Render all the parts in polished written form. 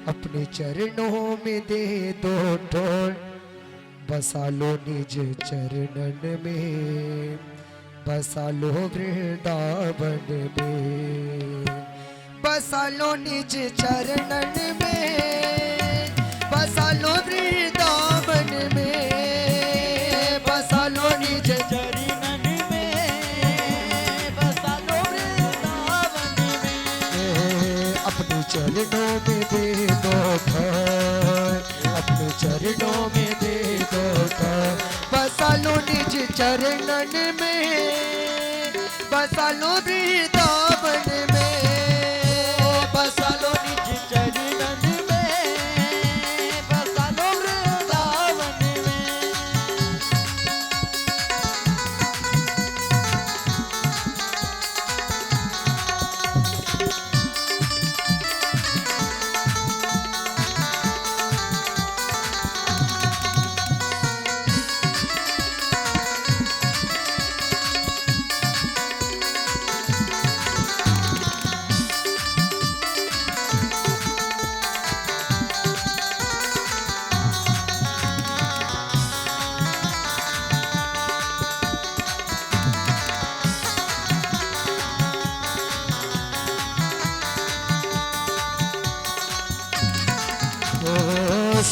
अपने चरणों में दे दो ठोर, बसा लो निज चरणन में, बसा लो वृंदावन में, बसा लो निज चरणन में, बसा लो वृंदावन में, बसा लो निज चरणन में, बसा लो वृंदावन में। अपने चरणों में दे दो घर, अपने चरणों में दे दो घर, बसा लो निज चरणन में, बसा लो वृंदावन में, बसा लो निज चरणन में, बसा लो वृंदावन में।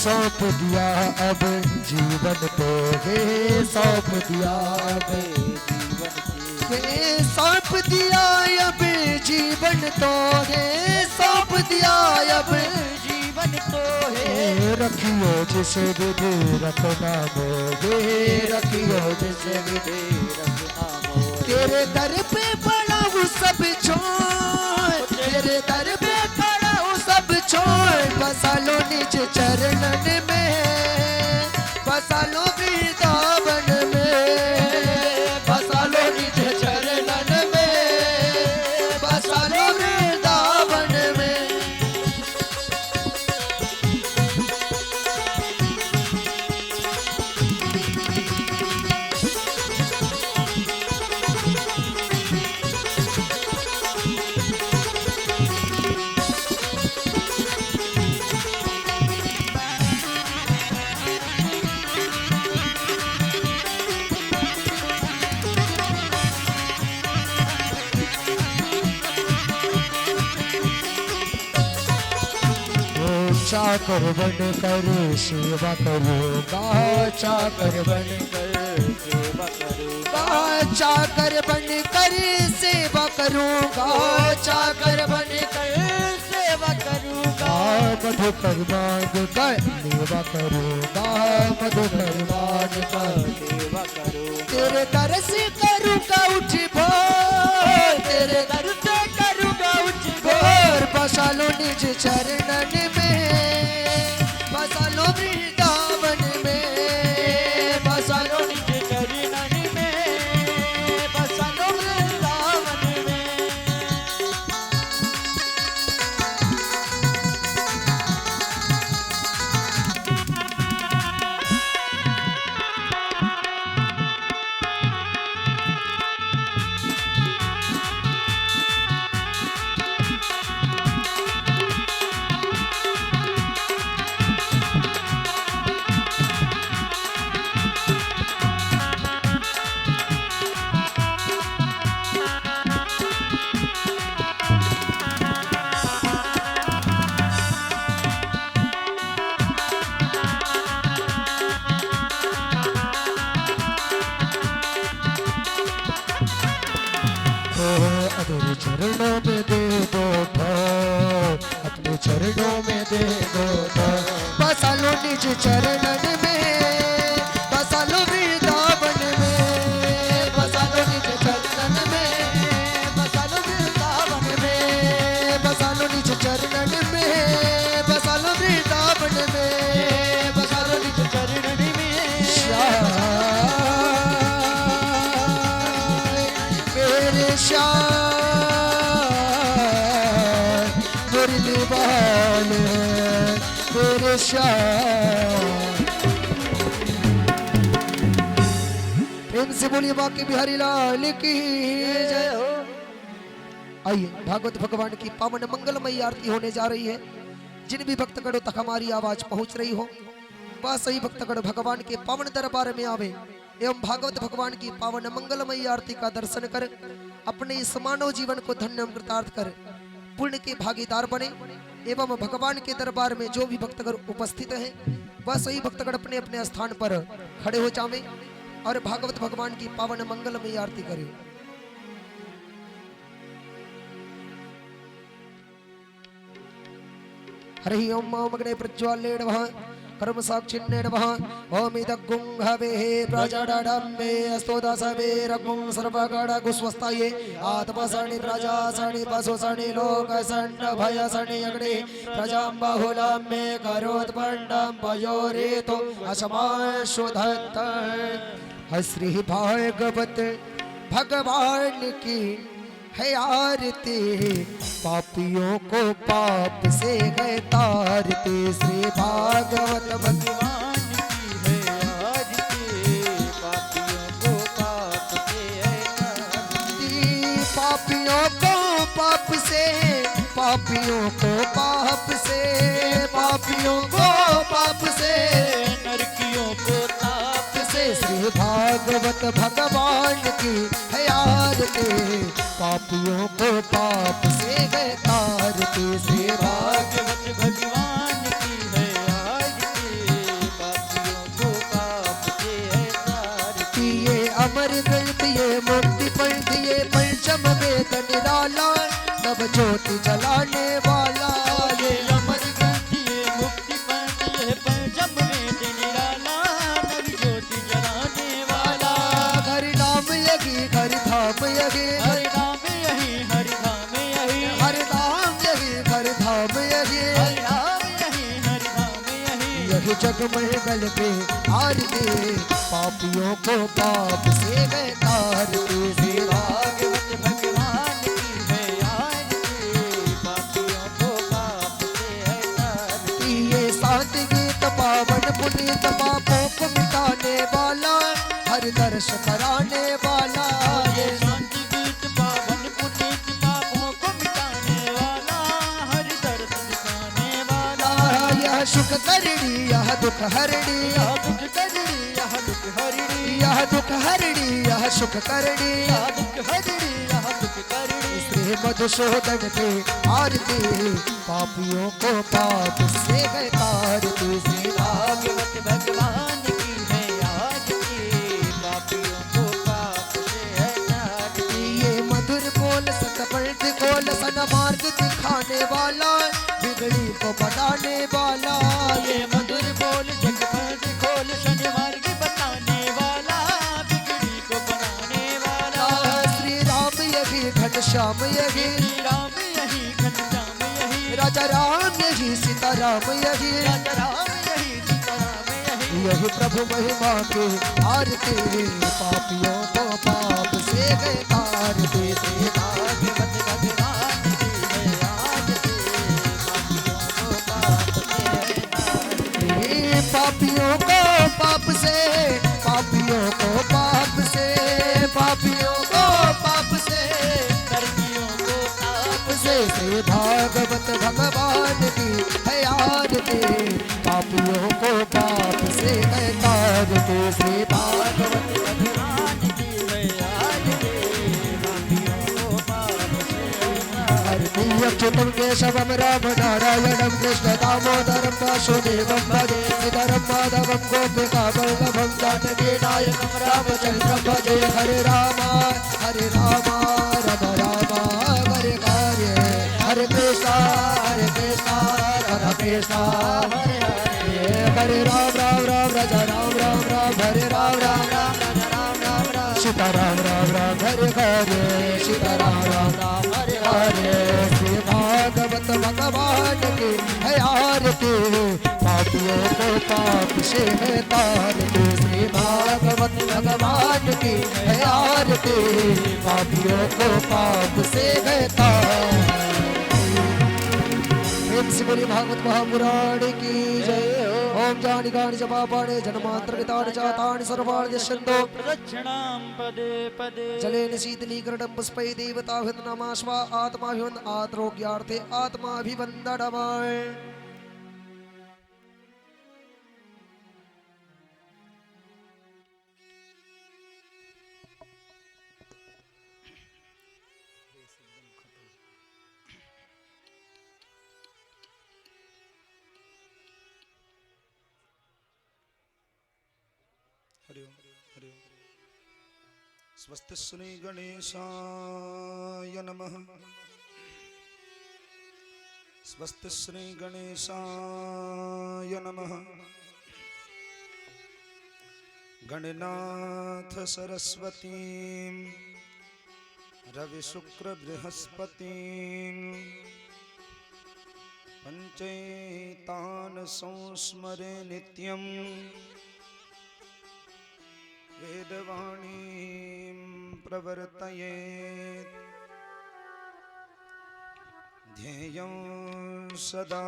सौंप दिया अब जीवन तो वे, सौंप दिया अब जीवन की वे, सौंप दिया अब जीवन तो वे, सौंप दिया अब जीवन तो है। रखियो जिस विधि रखना मोगे, रखियो जिस विधि रखना मोहे। तेरे दर पे पड़ा हूँ सब छोड़, तेरे दर पे पड़ा हूँ सब छोड़, बसा लो निज चरणन में, बसा लो वृंदावन में, बसा लो निज चरणन में, बसा लो वृंदावन में। चाकर बन कर सेवा करूँगा, चाकर बन कर सेवा करूँगा, चाकर बन कर सेवा करूँगा, चाकर बन कर सेवा करूँगा। मधुकर मार्ग का सेवा करूँगा, मधुकर मार्ग का सेवा करूँगा। तेरे दर से करूँगा उठ भोर, तेरे दर से करूँगा उठ भोर, बसा लो निज चरणन में, बसा लो वृंदावन में, बसा लो निज चरणन में, बसा लो वृंदावन में। अपने चरणों में दे दो ठार, अपने चरणों में दे दो ठार, बसा लो निज चरणन में, बसा लो वृंदावन में, बसा लो निज चरणन में, बसा लो वृंदावन में, बसा लो निज चरणन में, बसा लो वृंदावन में, बसा लो निज चरणन में। श्याम मेरे श्याम मुरली वाले मेरे श्याम। प्रेम से बोलिए बाकी बिहारी लाल की जय हो। आइए भागवत भगवान की पावन मंगलमयी आरती होने जा रही है। जिन भी भक्तगणों तक हमारी आवाज पहुंच रही हो, वह सही भक्तगण भगवान के पावन दरबार में आवे एवं भागवत भगवान की पावन मंगलमयी आरती का दर्शन कर अपने इस मानव जीवन को धन्य एवं कृतार्थ कर पुण्य के भागीदार बने एवं भगवान के दरबार में जो भी भक्तगण उपस्थित हैं वह सही भक्तगण अपने अपने स्थान पर खड़े हो जावे और भागवत भगवान की पावन मंगलमयी आरती करें। हरि ओम अग्ने प्रज्वाल्य नमः कर्म साक्षिण्य नमः ओम इदग्गुं हवेः प्रजडडम्बे अस्तोदसवे रग्गुं सर्वगणगुस्वस्थाये आत्मसणि प्रजासणि पशुसणि लोकसण्ड भयसणि अग्ने प्रजां बाहुलां मे करोत्पण्डं पयोरेतो अशमाशुधत्त। श्री भागवत भगवान की है आरती, पापियों को पाप से गए तारते। श्री भागवत भगवान की है आरती, पापियों को पाप से है तारती। पापियों को पाप से, पापियों को पाप से, पापियों को पाप से, नरकियों को ताप से। श्री भागवत भगवान की है आरती, पापियों को पाप से गए तारते। श्री भागवत भगवान की है आरती, पापियों को पाप से है तारती। ये अमर ग्रंथ ये मुक्ति पंथ ये पंचम वेद निराला, नव ज्योति जलाने वाला। ये अमर ग्रंथ ये मुक्ति पंथ ये पंचम वेद निराला, नव ज्योति जलाने वाला। हरि नाम यही हरि धाम यही, हरि नाम यही हरि धाम यही, हरि नाम यही हरि धाम यही, हरि नाम यही हरि धाम यही। यही जग मंगल पे आरती, पापियों को पाप से गए तारते। श्री भागवत भगवान की है आरती, पापियों को पाप से है तारती। ये सात गीत पावन पुनीत पापों को मिटाने वाला, हर दर्श कराने वाला। ये संत गीत पावन पुनीत पापों को मिटाने वाला, हर दर्द दिखाने वाला। यह सुख करणी यह दुख हरणी, यह दुख करणी यह दुख हरणी, यह दुख हरणी यह सुख करणी, यह दुख हरणी यह दुख करणी। श्री मधुसूदन के आरती, पापियों को पाप से गए तारते। श्री भागवत भगवान की है आरती, पापियों को पाप से है तारती। ये मधुर बोल सतपंथ खोल सन मार्ग दिखाने वाला, बिगड़ी को बनाने वाला। ये मधुर बोल जगपथ खोल शन मार्ग बताने वाला, बिगड़ी को बनाने वाला। श्री राम यही घनश्याम यही, श्री राम यही घनश्याम यही, राजा राम यही सीता राम यही, राजा राम यही सीता राम यही। यही प्रभु महिमा के आरती, पापियों को पाप से गए तारते। श्री भागवत भगवान की है आरती, पापियों को पाप से है तारती। पापियों को पाप से, पापियों को पाप से, पापियों को पाप से, नरकियों को ताप से। श्री भागवत भगवान की है आरती, पापियों को पाप से है तारते। श्री भागवत भगवान की है आरती, पापियों को पाप से है तारती। अच्युतं केशवं राम नारायणं कृष्ण दामोदरं वासुदेवं भजे, श्रीधरं माधवं गोपिका वल्लभं जानकी नायकं रामचन्द्रं भजे। हरे राम राम राम हरे हरे, हरे कृष्ण राधा कृष्ण हरे हरे, हरे राम राम राम राजा राम राम राम, हरे राम राम राम राजा राम राम राम, सीता राम राम राम हरे हरे, सीता राम राम राम हरे हरे। श्री भागवत भगवान की है आरती, पापियों को पाप से है तारते। श्री भागवत भगवान की है आरती, पापियों को पाप से है तारते। प्रेम से बोली भागवत महापुराण की जय। ओम जानि गानि च पापानि जन्मान्तर्गतानि चातानि सर्वाणि यस्यन्तो प्रदक्षिणां पदे पदे। जलेन शीतलीकरणं पुष्पै देवताभिर्नमाश्वा आत्माभिवन्द आत्रोग्यार्थे आत्माभिवन्दनमः। स्वस्ति श्री गणेशाय नमः। स्वस्ति श्री गणेशाय नमः। गणनाथ सरस्वतीं रविशुक्र बृहस्पतिं पंचैतान संस्मरे नित्यं वेदवाणीं प्रवर्तयेत् ध्येयं सदा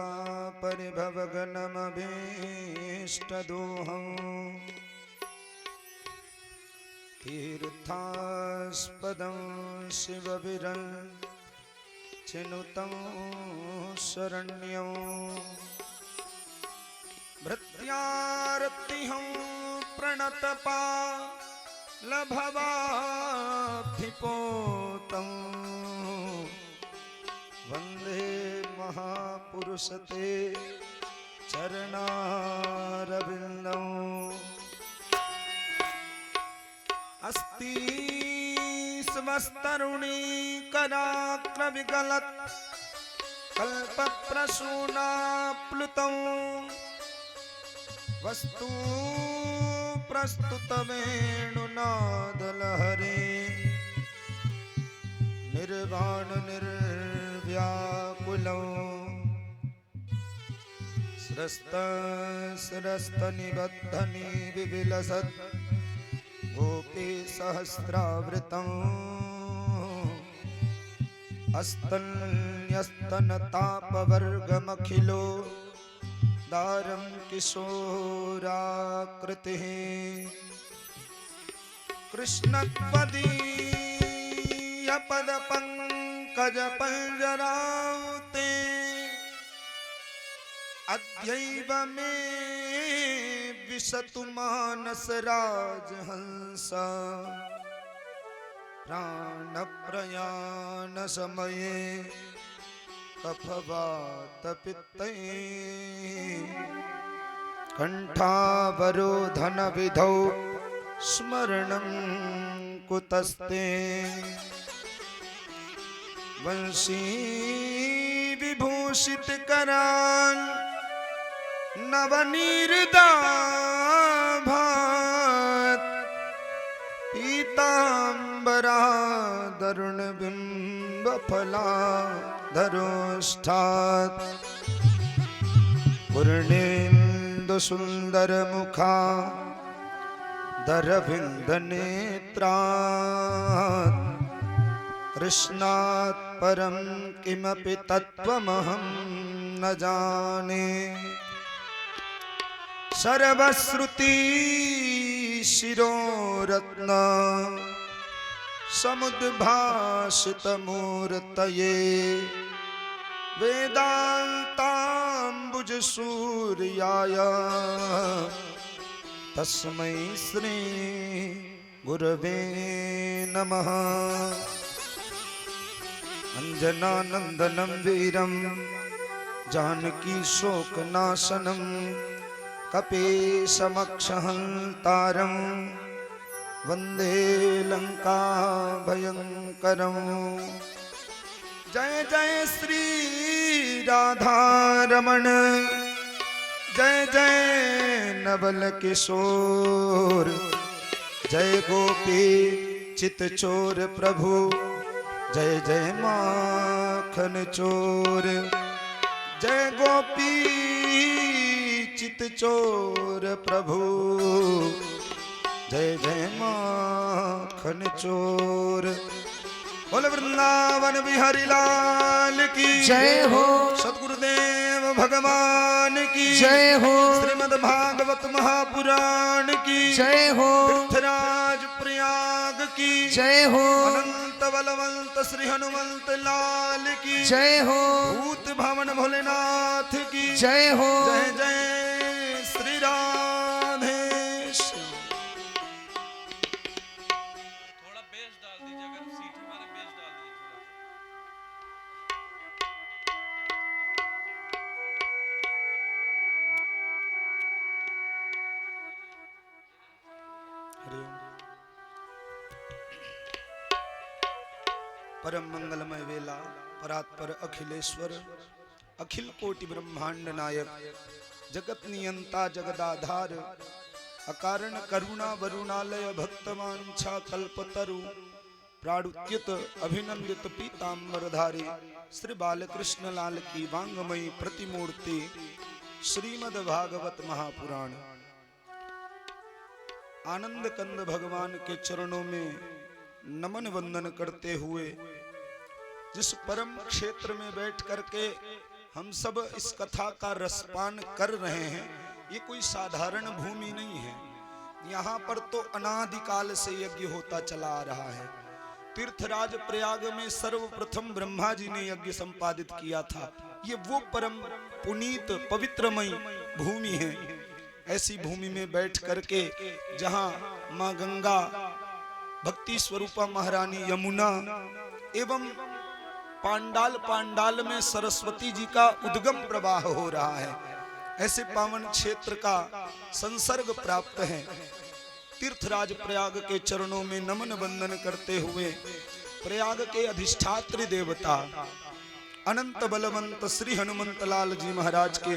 परिभवगणमभीष्टदोहम् तीर्थास्पदं शिवविरचिनुतं शरण्यं भृत्यारतिहं प्रणतपालभवाब्धिपोतं वन्दे महापुरुषते चरणारविन्दम्। अस्ति स्वस्तरुणी कराग्रविगलत् कल्पप्रसूनाप्लुतं वस्तु प्रस्तुतवेणुनादलहरे निर्वाण निर्व्याकुलं स्रस्तनिबद्धनि विविलसत् गोपी सहस्रावृतम् अस्तन्यस्तनतापवर्गमखिलो दारं किशोराकृतिः कृष्णत्वदीयपदपङ्कजपञ्जराते अद्यैव मे विशतु मानसराजहंस प्राणप्रयाण समये कफवातपित्तै कंठावरोधन विधौ स्मरणं कुतस्ते वंशी विभूषित करान् नवनीर्दाभात् पीताम्बरादरुणबिम्बफलाधरोष्ठात् पूर्णेन्दुसुन्दरमुखा दरविन्दनेत्रात् कृष्णात् परं किमपि तत्त्वमहं न जाने। सर्वश्रुति शिरोरत्न समुद्भासितमूर्तये वेदान्ताम्बुजसूर्याय तस्मै श्री गुरवे नमः। अंजनानंदनं वीरं जानकी शोकनाशनं कपीशमक्षहन्तारं वन्दे लंका भयंकरं। जय जय श्री राधारमण जय जय नवल किशोर जय गोपी चितचोर प्रभु जय जय माखन चोर जय गोपी चितचोर प्रभु जय जय माखन चोर। बोल वृंदावन बिहारी लाल की जय हो। सद्गुरुदेव भगवान की जय हो। श्रीमद् भागवत महापुराण की जय हो। तीर्थराज प्रयाग की जय हो। अनंत बलवंत श्री हनुमंत लाल की जय हो। भूत भवन भोलेनाथ की जय हो। जय जय श्री राधेश। थोड़ा बेस डाल दीजिए, अगर सीटी मारे बेस डाल दीजिए हरि ओम। परम मंगलमय वेला परात्पर अखिलेश्वर अखिल कोटि ब्रह्मांड नायक जगत नियंता जगदाधार अकारण करुणा वरुणालय भक्तवांछा कल्पतरु प्राणुत्युत अभिनंदित पीतांबरधारी श्री बालकृष्ण लाल की वांगमयी प्रतिमूर्ति श्रीमद् भागवत महापुराण। आनंद कंद भगवान के चरणों में नमन वंदन करते हुए जिस परम क्षेत्र में बैठ करके हम सब इस कथा का रसपान कर रहे हैं, ये कोई साधारण भूमि नहीं है। यहाँ पर तो अनादिकाल से यज्ञ होता चला आ रहा है। तीर्थराज प्रयाग में सर्वप्रथम ब्रह्मा जी ने यज्ञ संपादित किया था। ये वो परम पुनीत पवित्रमयी भूमि है। ऐसी भूमि में बैठ करके जहाँ माँ गंगा, भक्ति स्वरूपा महारानी यमुना एवं पांडाल में सरस्वती जी का उद्गम प्रवाह हो रहा है, ऐसे पावन क्षेत्र का संसर्ग प्राप्त है। तीर्थराज प्रयाग के चरणों में नमन वंदन करते हुए प्रयाग के अधिष्ठात्री देवता अनंत बलवंत श्री हनुमंत लाल जी महाराज के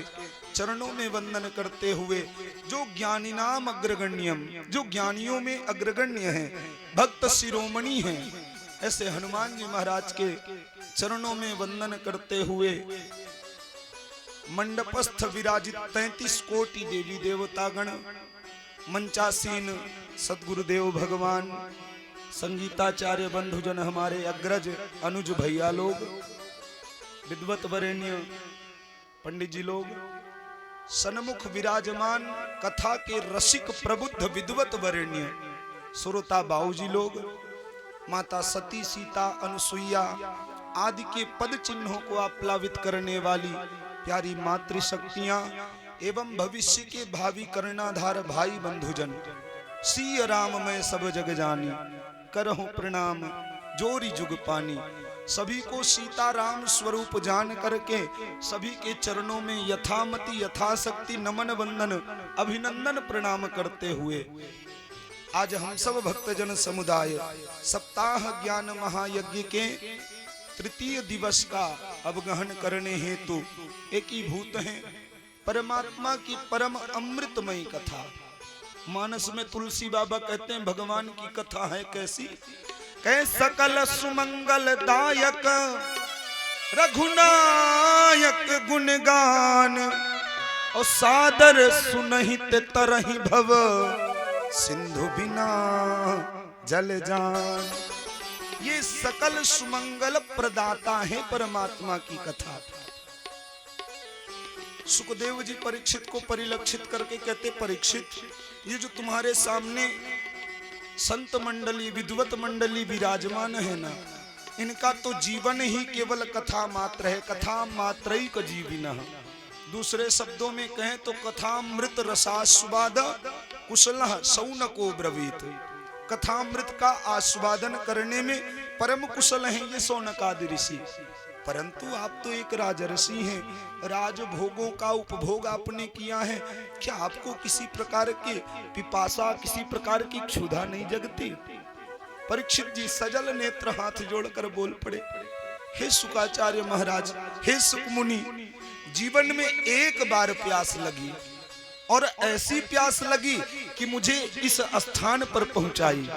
चरणों में वंदन करते हुए जो ज्ञानी नाम अग्रगण्यम, जो ज्ञानियों में अग्रगण्य है, भक्त शिरोमणि हैं, ऐसे हनुमान जी महाराज के चरणों में वंदन करते हुए मंडपस्थ विराजित 33 कोटि देवी देवतागण, मंचासीन सदगुरुदेव भगवान, संगीताचार्य बंधुजन, हमारे अग्रज अनुज भैया लोग, विद्वत वरेण्य पंडित जी लोग, सन्मुख विराजमान कथा के रसिक प्रबुद्ध विद्वत वरेण्य श्रोता बाऊजी लोग, माता सती, सीता, अनुसुईया आदि के पद चिन्हों को आप्लावित करने वाली प्यारी मातृशक्तियां एवं भविष्य के भावी कर्णाधार भाई बंधुजन, सिय राम मैं सब जग जानी, करहु प्रणाम जोरी जुग पानी। सभी को सीताराम स्वरूप जान करके सभी के चरणों में यथामति यथाशक्ति नमन वंदन अभिनंदन प्रणाम करते हुए आज हम सब भक्तजन समुदाय सप्ताह ज्ञान महायज्ञ के तृतीय दिवस का अवगहन करने हेतु एकीभूत हैं। परमात्मा की परम अमृतमयी कथा मानस में तुलसी बाबा कहते हैं भगवान की कथा है कैसी, कह सकल सुमंगलदायक रघुनायक गुणगान और सादर सुनहित तरहि भव सिंधु बिना जल जान। ये सकल सुमंगल प्रदाता है परमात्मा की कथा। सुखदेव जी परीक्षित को परिलक्षित करके कहते, परीक्षित ये जो तुम्हारे सामने संत मंडली विद्वत मंडली विराजमान है ना, इनका तो जीवन ही केवल कथा मात्र है, कथा मात्रैक जीविनः। दूसरे शब्दों में कहें तो कथामृत रसास्वाद कुशलः शौनको ब्रवीत। कथामृत का आस्वादन करने में परम कुशल हैं ये शौनकादि ऋषि। परंतु आप तो एक राजर्षि हैं, राजभोगों का उपभोग आपने किया है, क्या आपको किसी प्रकार के पिपासा, किसी प्रकार की क्षुधा नहीं जगती? परीक्षित जी सजल नेत्र हाथ जोड़कर बोल पड़े, हे शुकाचार्य महाराज, हे सुकमुनि, जीवन में एक बार प्यास लगी और ऐसी प्यास लगी कि मुझे इस स्थान पर पहुंचाई।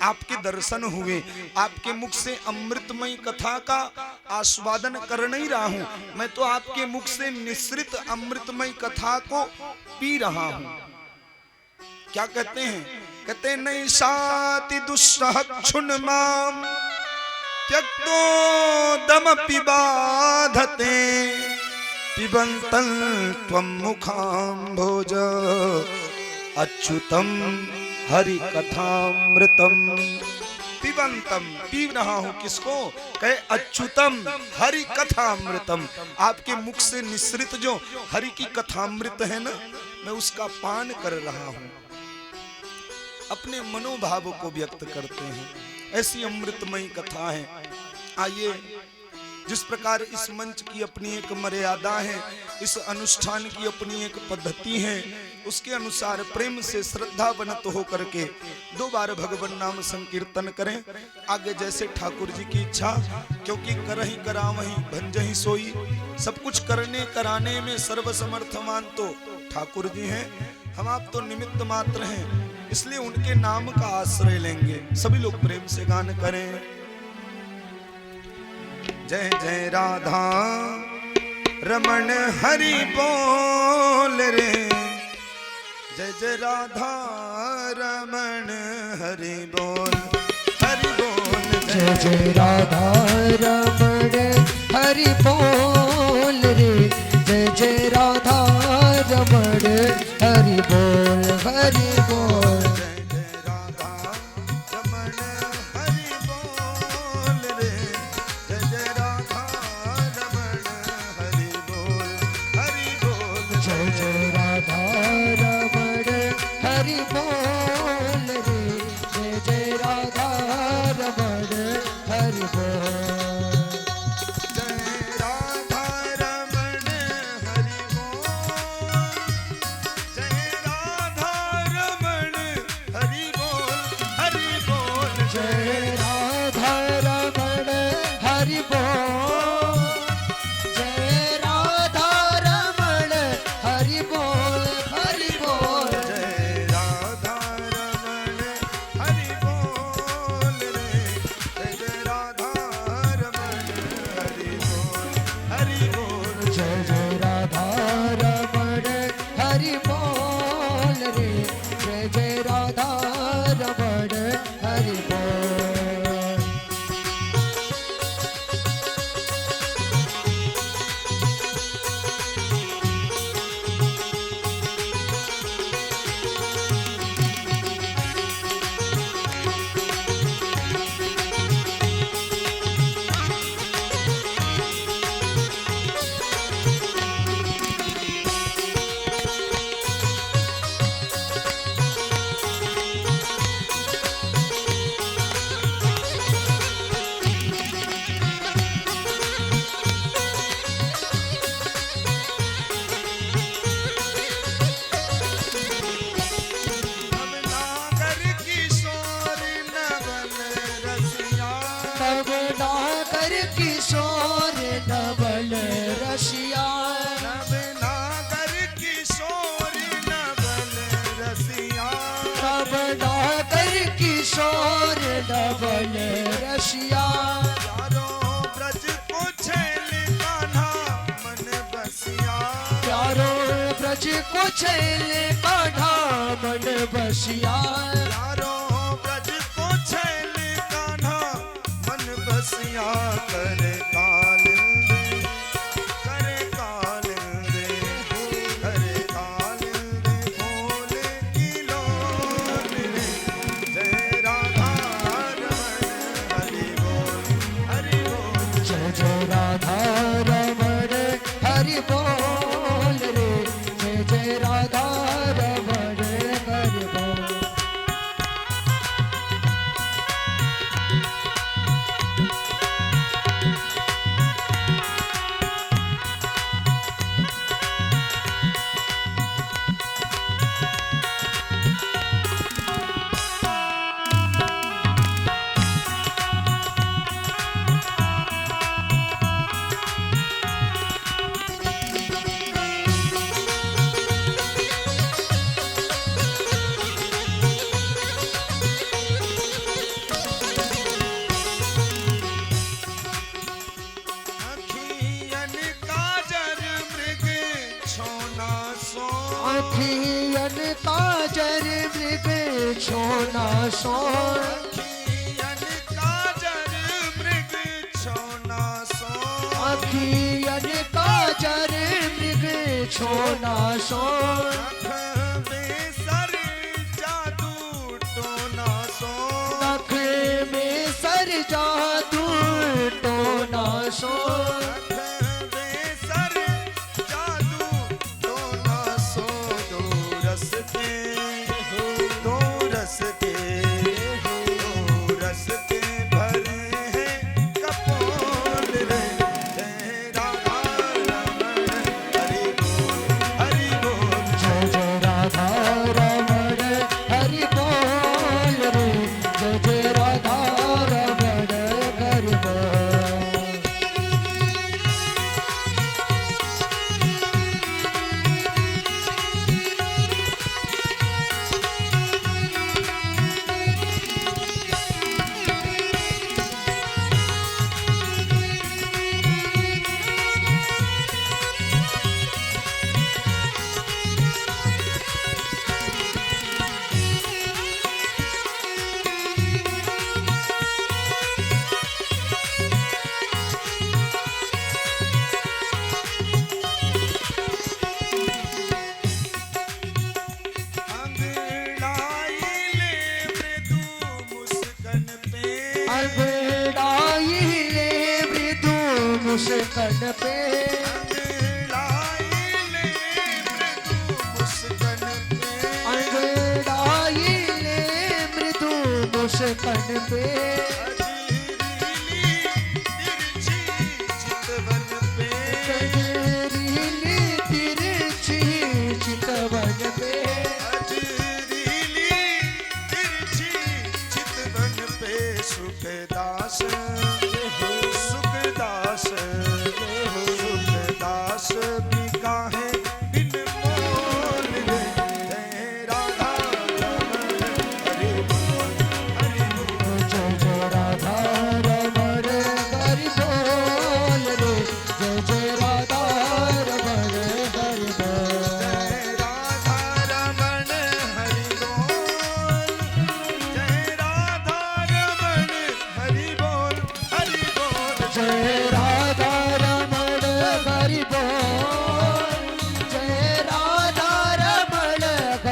आपके दर्शन हुए, आपके मुख से अमृतमयी कथा का आस्वादन कर नहीं रहा हूं, मैं तो आपके मुख से निश्रित अमृतमयी कथा को पी रहा हूं। क्या कहते हैं? कहते हैं नैषाति दुस्सह क्षुण्ण माम त्यक्तो दम पिबाधते पिबंतं त्वं मुखाम्भोज अच्युतम हरि कथामृतम। पिबंतम, पी रहा हूं किसको? कहे अच्युतम हरि कथामृतम। आपके मुख से निश्रित जो हरि की कथामृत है ना, मैं उसका पान कर रहा हूं। अपने मनोभाव को व्यक्त करते हैं, ऐसी अमृतमयी कथा है। आइए, जिस प्रकार इस मंच की अपनी एक मर्यादा है, इस अनुष्ठान की अपनी एक पद्धति है, उसके अनुसार प्रेम से श्रद्धावनत हो करके 2 बार भगवान नाम संकीर्तन करें। आगे जैसे ठाकुर जी की इच्छा, क्योंकि करहि करावहि भंजहि सोई, सब कुछ करने कराने में सर्वसमर्थवान तो ठाकुर जी हैं, हम आप तो निमित्त मात्र हैं, इसलिए उनके नाम का आश्रय लेंगे। सभी लोग प्रेम से गान करें। जय जय राधा रमण हरि बोल रे, जय जय राधा रमण हरि बोल, हरि बोल। जय जय राधा रमण हरि बोल रे, जय जय राधा रमण हरि बोल, हरि बोल। जय जय राधा रमण हरि बोल रे, जय जय राधा रमण हरि बोल, हरि बोल। जय जय राधा रमण हरि बोल रे, जय जय राधा रमण हरि बोल। जय राधा रमण हरि बोल, जय राधा रमण हरि बोल, हरि बोल। जय राधा रमण हरि बोल, जय राधा रमण हरि बोल, हरि बोल। जय राधा रमण हरि बोल रे, जय जय राधा रमण हरि बोल, हरि बोल। जय जय राधा रमण हरि बोल रे, जय जय राधा रमण हरि बोल। अब नागर किशोर नवल रसिया, तब नागर किशोर नवल रसिया, अब नागर किशोर नवल रसिया, तब नागर किशोर नवल रसिया। यारो ब्रज को छैल कान्हा मन बसिया, प्यारो ब्रज को छैल कान्हा मन बसिया। यारो ब्रज को छैल कान्हा मन बसिया, करे कालिंदे, करे कालिंदे, करे कालिंदे भोले की लोल रे। जय राधा रमण हरि बोल, हरि बोल। जय जय राधा रमण हरि बोल रे, जय जय राधा रमण हरि बोल। अखियन काजर मृग छोना सो, अखियन काजर मृग छोना सो, अखियन काजर मृग छोना सो, अखियन काजर मृग छोना सो। नख बेसर जादू टोना सो, नख में सर जादू टोना सो। नख बेसर जादू टोना सो, दो रस के, दो रस के, दो रस के भरे हैं कपोल रे। जय राधा रमण हरि बोल, हरि बोल। जय जय मुस्कन पे अंगड़ाई ले मृदु मुस्कन पे अंगड़ाई ले मृदु मुस्कन पे अजरीली तिरछी चितवन पे गजरीली तिरछी चितवन पे अजरीली तिरछी चितवन पे सुखदास सुखदास सुखदास भी काहे बिन मोल रे जय राधा रमण हरि बोल हरि बोल जय जय राधा रमण हरि बोल रे जय जय राधा रमण हरि बोल जय राधा रमण हरि बोल जय राधा रमण हरि बोल हरि बोल जय राधा रमण हरि बोल जय राधा रमण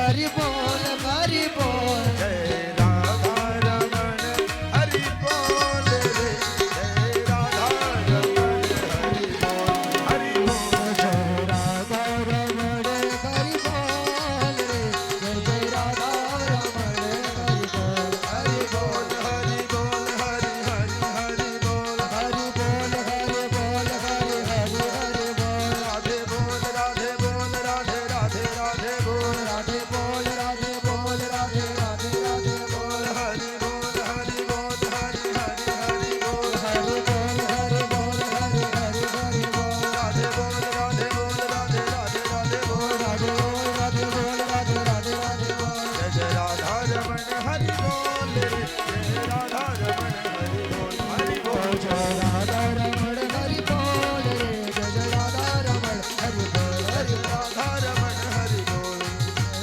हरि बोल हरि बोल जय राधा रमण हरि बोल रे जय राधा रमण हरि बोल हरि बोल जय राधा रमण हरि बोल रे जय जय राधा रमण हरि बोल हरि बोल हरि बोल हरि हरि हरि बोल हरि बोल हरि बोल हरि हरि हरि बोल राधे बोल राधे बोल राधे राधे राधे बोल राधे बोल राधे बोल राधे राधे राधे बोल हरि बोल हरि बोल हरि हरि हरि बोल हरि बोल हरि बोल हरि हरि हरि बोल राधे बोल राधे बोल राधे राधे राधे बोल राधे बोल राधे बोल राधे राधे राधे बोल जय जय राधा रमण हरि बोल रे जय राधा रमण हरि बोल हरि बोल जय राधा रमण हरि बोल रे जय जय राधा रमण हरि बोल हरि राधा रमण हरि बोल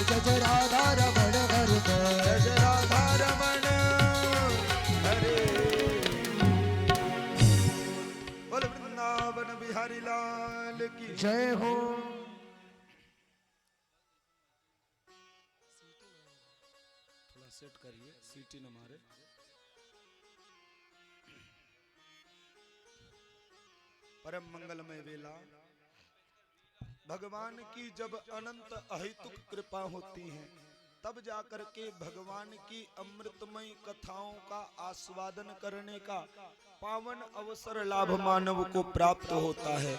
जय जय राधा रमण हरि बोल जय जय राधा रमण हरे बोल वृंदावन बिहारी लाल की जय हो थोड़ा सेट करिए सीटी न मारे परम मंगलमय वेला भगवान की जब अनंत अहेतुक कृपा होती है तब जाकर के भगवान की अमृतमय कथाओं का आस्वादन करने का पावन अवसर लाभ मानव को प्राप्त होता है।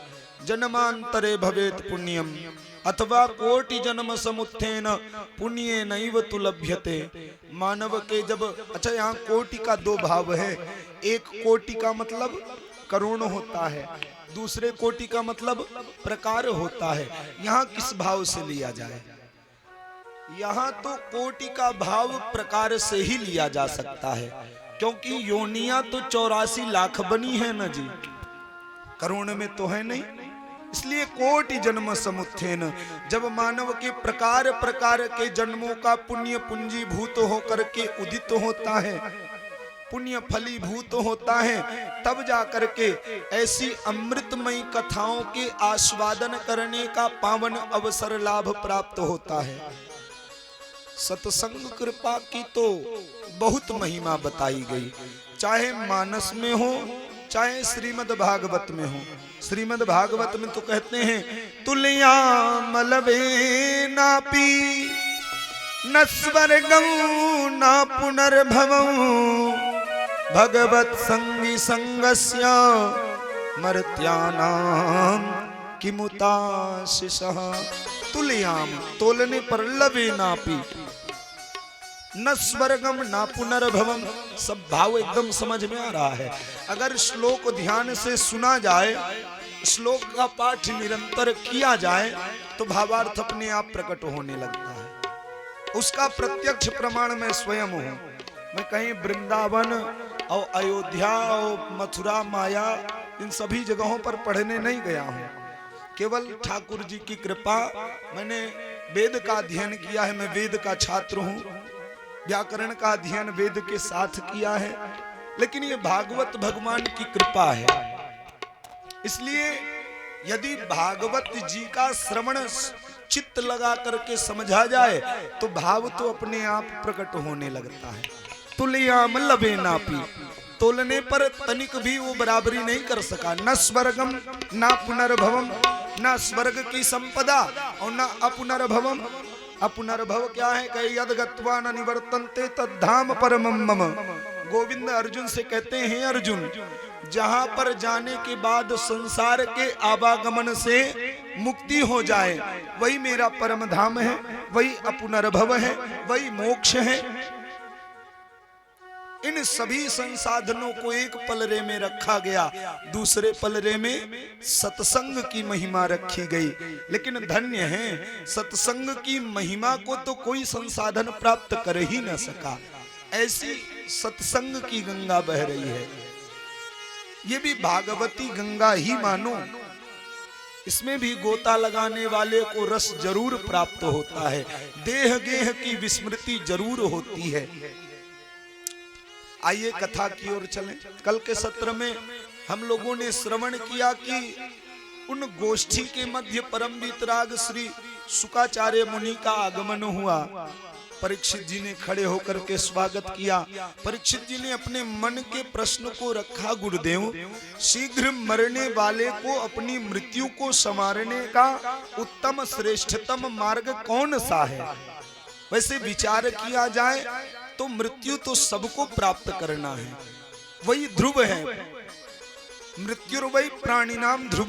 जन्मांतरे भवेत पुण्यम अथवा कोटि जन्म समुत्थेन पुण्य नैव तु लभ्यते। मानव के जब अच्छा यहाँ कोटि का दो भाव है, एक कोटि का मतलब करोड़ होता है, दूसरे कोटि का मतलब प्रकार होता है। यहाँ किस भाव से लिया जाए? यहाँ तो कोटि का भाव प्रकार से ही लिया जा सकता है, क्योंकि योनियां तो 84 लाख बनी है ना जी, करोड़ में तो है नहीं। इसलिए कोटि जन्म समुत्थेन, जब मानव के प्रकार प्रकार के जन्मों का पुण्य पूंजीभूत होकर के उदित होता है, पुण्य फलीभूत होता है, तब जाकर के ऐसी अमृतमयी कथाओं के आस्वादन करने का पावन अवसर लाभ प्राप्त होता है। सत्संग कृपा की तो बहुत महिमा बताई गई, चाहे मानस में हो चाहे श्रीमद् भागवत में हो। श्रीमद् भागवत में तो कहते हैं तुलया मलवे नापी न स्वर्गं न पुनर्भवं भगवत संगी संगस्य मर्त्यानां किमुताशिषः। तुलयाम तोलने पर लवे नापी न स्वर्गम न पुनर्भवम, सब भाव एकदम समझ में आ रहा है। अगर श्लोक ध्यान से सुना जाए, श्लोक का पाठ निरंतर किया जाए तो भावार्थ अपने आप प्रकट होने लगता है। उसका प्रत्यक्ष प्रमाण मैं स्वयं हूँ। मैं कहीं वृंदावन और अयोध्या और मथुरा माया इन सभी जगहों पर पढ़ने नहीं गया हूँ, केवल ठाकुर जी की कृपा। मैंने वेद का अध्ययन किया है, मैं वेद का छात्र हूँ, व्याकरण का अध्ययन वेद के साथ किया है, लेकिन ये भागवत भगवान की कृपा है। इसलिए यदि भागवत जी का श्रवण चित्त लगा करके समझा जाए तो भाव तो अपने आप प्रकट होने लगता है। तुलयाम लवे नापी, तोलने पर तनिक भी वो बराबरी नहीं कर सका। न स्वर्गम न पुनर्भवम, न स्वर्ग की संपदा और न अपुनर्भवम। अपुनर्भव क्या है? कहे यद गत्वा न निवर्तन्ते तद्धाम परमम मम। गोविंद अर्जुन से कहते हैं, अर्जुन जहां पर जाने के बाद संसार के आवागमन से मुक्ति हो जाए वही मेरा परम धाम है, वही अपुनर्भव है, वही मोक्ष है। इन सभी संसाधनों को एक पलरे में रखा गया, दूसरे पलरे में सत्संग की महिमा रखी गई। लेकिन धन्य है, सत्संग की महिमा को तो कोई संसाधन प्राप्त कर ही न सका। ऐसी सत्संग की गंगा बह रही है। ये भी भागवती गंगा ही मानो। इसमें भी गोता लगाने वाले को रस जरूर प्राप्त होता है, देह गेह की विस्मृति जरूर होती है। आइए कथा की ओर चलें। कल के सत्र में हम लोगों ने श्रवण किया कि उन गोष्ठी के मध्य परम वितराग श्री शुकाचार्य मुनि का आगमन हुआ। परीक्षित जी ने खड़े होकर के स्वागत किया। परीक्षित जी ने अपने मन के प्रश्न को रखा, गुरुदेव शीघ्र मरने वाले को अपनी मृत्यु को संवारने का उत्तम श्रेष्ठतम मार्ग कौन सा है? वैसे विचार किया जाए तो मृत्यु तो सबको प्राप्त करना है, वही ध्रुव है। मृत्यु वही प्राणी नाम ध्रुव।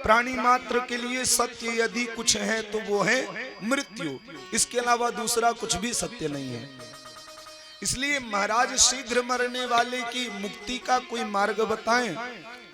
प्राणी मात्र के लिए सत्य यदि कुछ है तो वो है मृत्यु, इसके अलावा दूसरा कुछ भी सत्य नहीं है। इसलिए महाराज शीघ्र मरने वाले की मुक्ति का कोई मार्ग बताएं।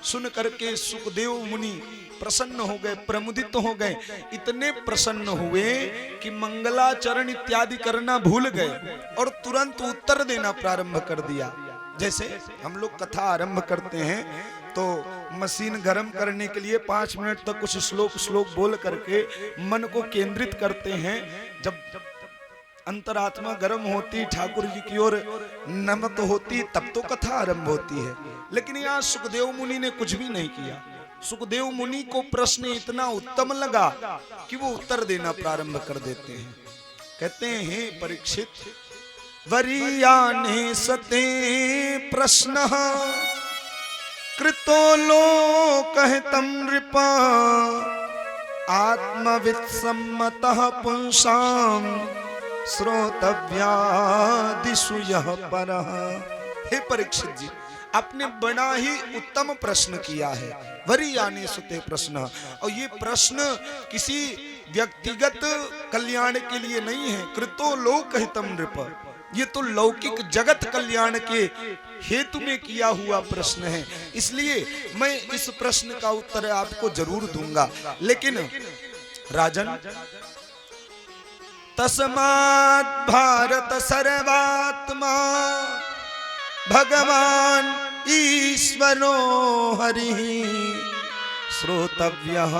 सुन करके सुखदेव मुनि प्रसन्न हो गए, प्रमुदित हो गए। इतने प्रसन्न हुए कि मंगलाचरण इत्यादि करना भूल गए और तुरंत उत्तर देना प्रारंभ कर दिया। जैसे हम लोग कथा आरंभ करते हैं तो मशीन गर्म करने के लिए 5 मिनट तक कुछ श्लोक बोल करके मन को केंद्रित करते हैं। जब अंतरात्मा गर्म होती, ठाकुर जी की ओर नमत होती, तब तो कथा आरंभ होती है। लेकिन यहाँ सुखदेव मुनि ने कुछ भी नहीं किया। सुखदेव मुनि को प्रश्न इतना उत्तम लगा कि वो उत्तर देना प्रारंभ कर देते हैं। कहते हैं, परीक्षित वरीयाने सते प्रश्न कृतो लोकहितं नृपा आत्मवित् सम्मतः पुंसां श्रोतव्यादिषु यः परः। हे परीक्षित जी, आपने बड़ा ही उत्तम प्रश्न किया है। वरीयाने सुते प्रश्न, और ये प्रश्न किसी व्यक्तिगत कल्याण के लिए नहीं है। कृतो लोकहितं नृप, ये तो लौकिक जगत कल्याण के हेतु में किया हुआ प्रश्न है। इसलिए मैं इस प्रश्न का उत्तर आपको जरूर दूंगा। लेकिन राजन, तस्मात् भारत सर्वात्मा भगवान ईश्वरो हरिः श्रोतव्यः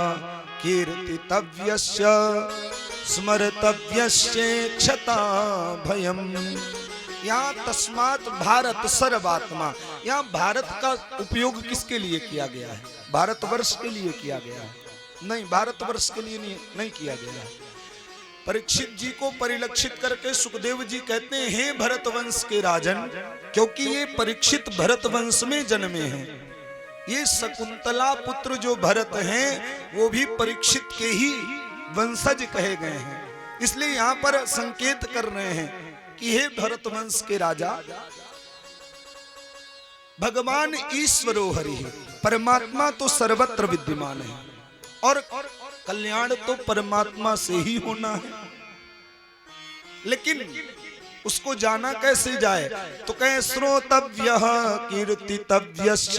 कीर्तितव्यस्य स्मर्तव्यश्चेक्षता भयम्। यहाँ तस्मात् भारत सर्वात्मा, यहाँ भारत का उपयोग किसके लिए किया गया है? भारतवर्ष के लिए किया गया है? नहीं, भारतवर्ष के लिए नहीं किया गया है। परीक्षित जी को परिलक्षित करके सुखदेव जी कहते हैं, भरत वंश के राजन, क्योंकि ये परीक्षित भरत वंश में जन्मे हैं। ये शकुंतला पुत्र जो भरत हैं वो भी परीक्षित के ही वंशज कहे गए हैं। इसलिए यहाँ पर संकेत कर रहे हैं कि हे भरत वंश के राजा, भगवान ईश्वरो हरि, परमात्मा तो सर्वत्र विद्यमान है और कल्याण तो परमात्मा से ही होना है। लेकिन उसको जाना कैसे जाए? तो कहे श्रोतव्यः कीर्तितव्यश्च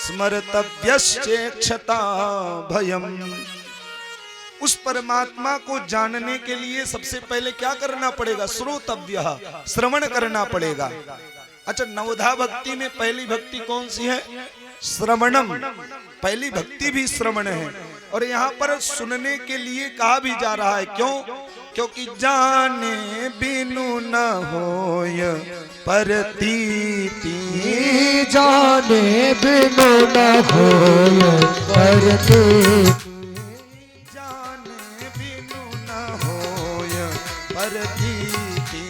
स्मर्तव्यश्चेक्षता भयम्। उस परमात्मा को जानने के लिए सबसे पहले क्या करना पड़ेगा? श्रोतव्यः, श्रवण करना पड़ेगा। अच्छा, नवधा भक्ति में पहली भक्ति कौन सी है? श्रवणम। पहली भक्ति भी श्रवण है और यहाँ पर सुनने के लिए कहा भी जा रहा है। क्यों? क्योंकि जाने बिनु न होय परतीति, जाने बिनु न होय परतीति, जाने बिनु न होय परतीति,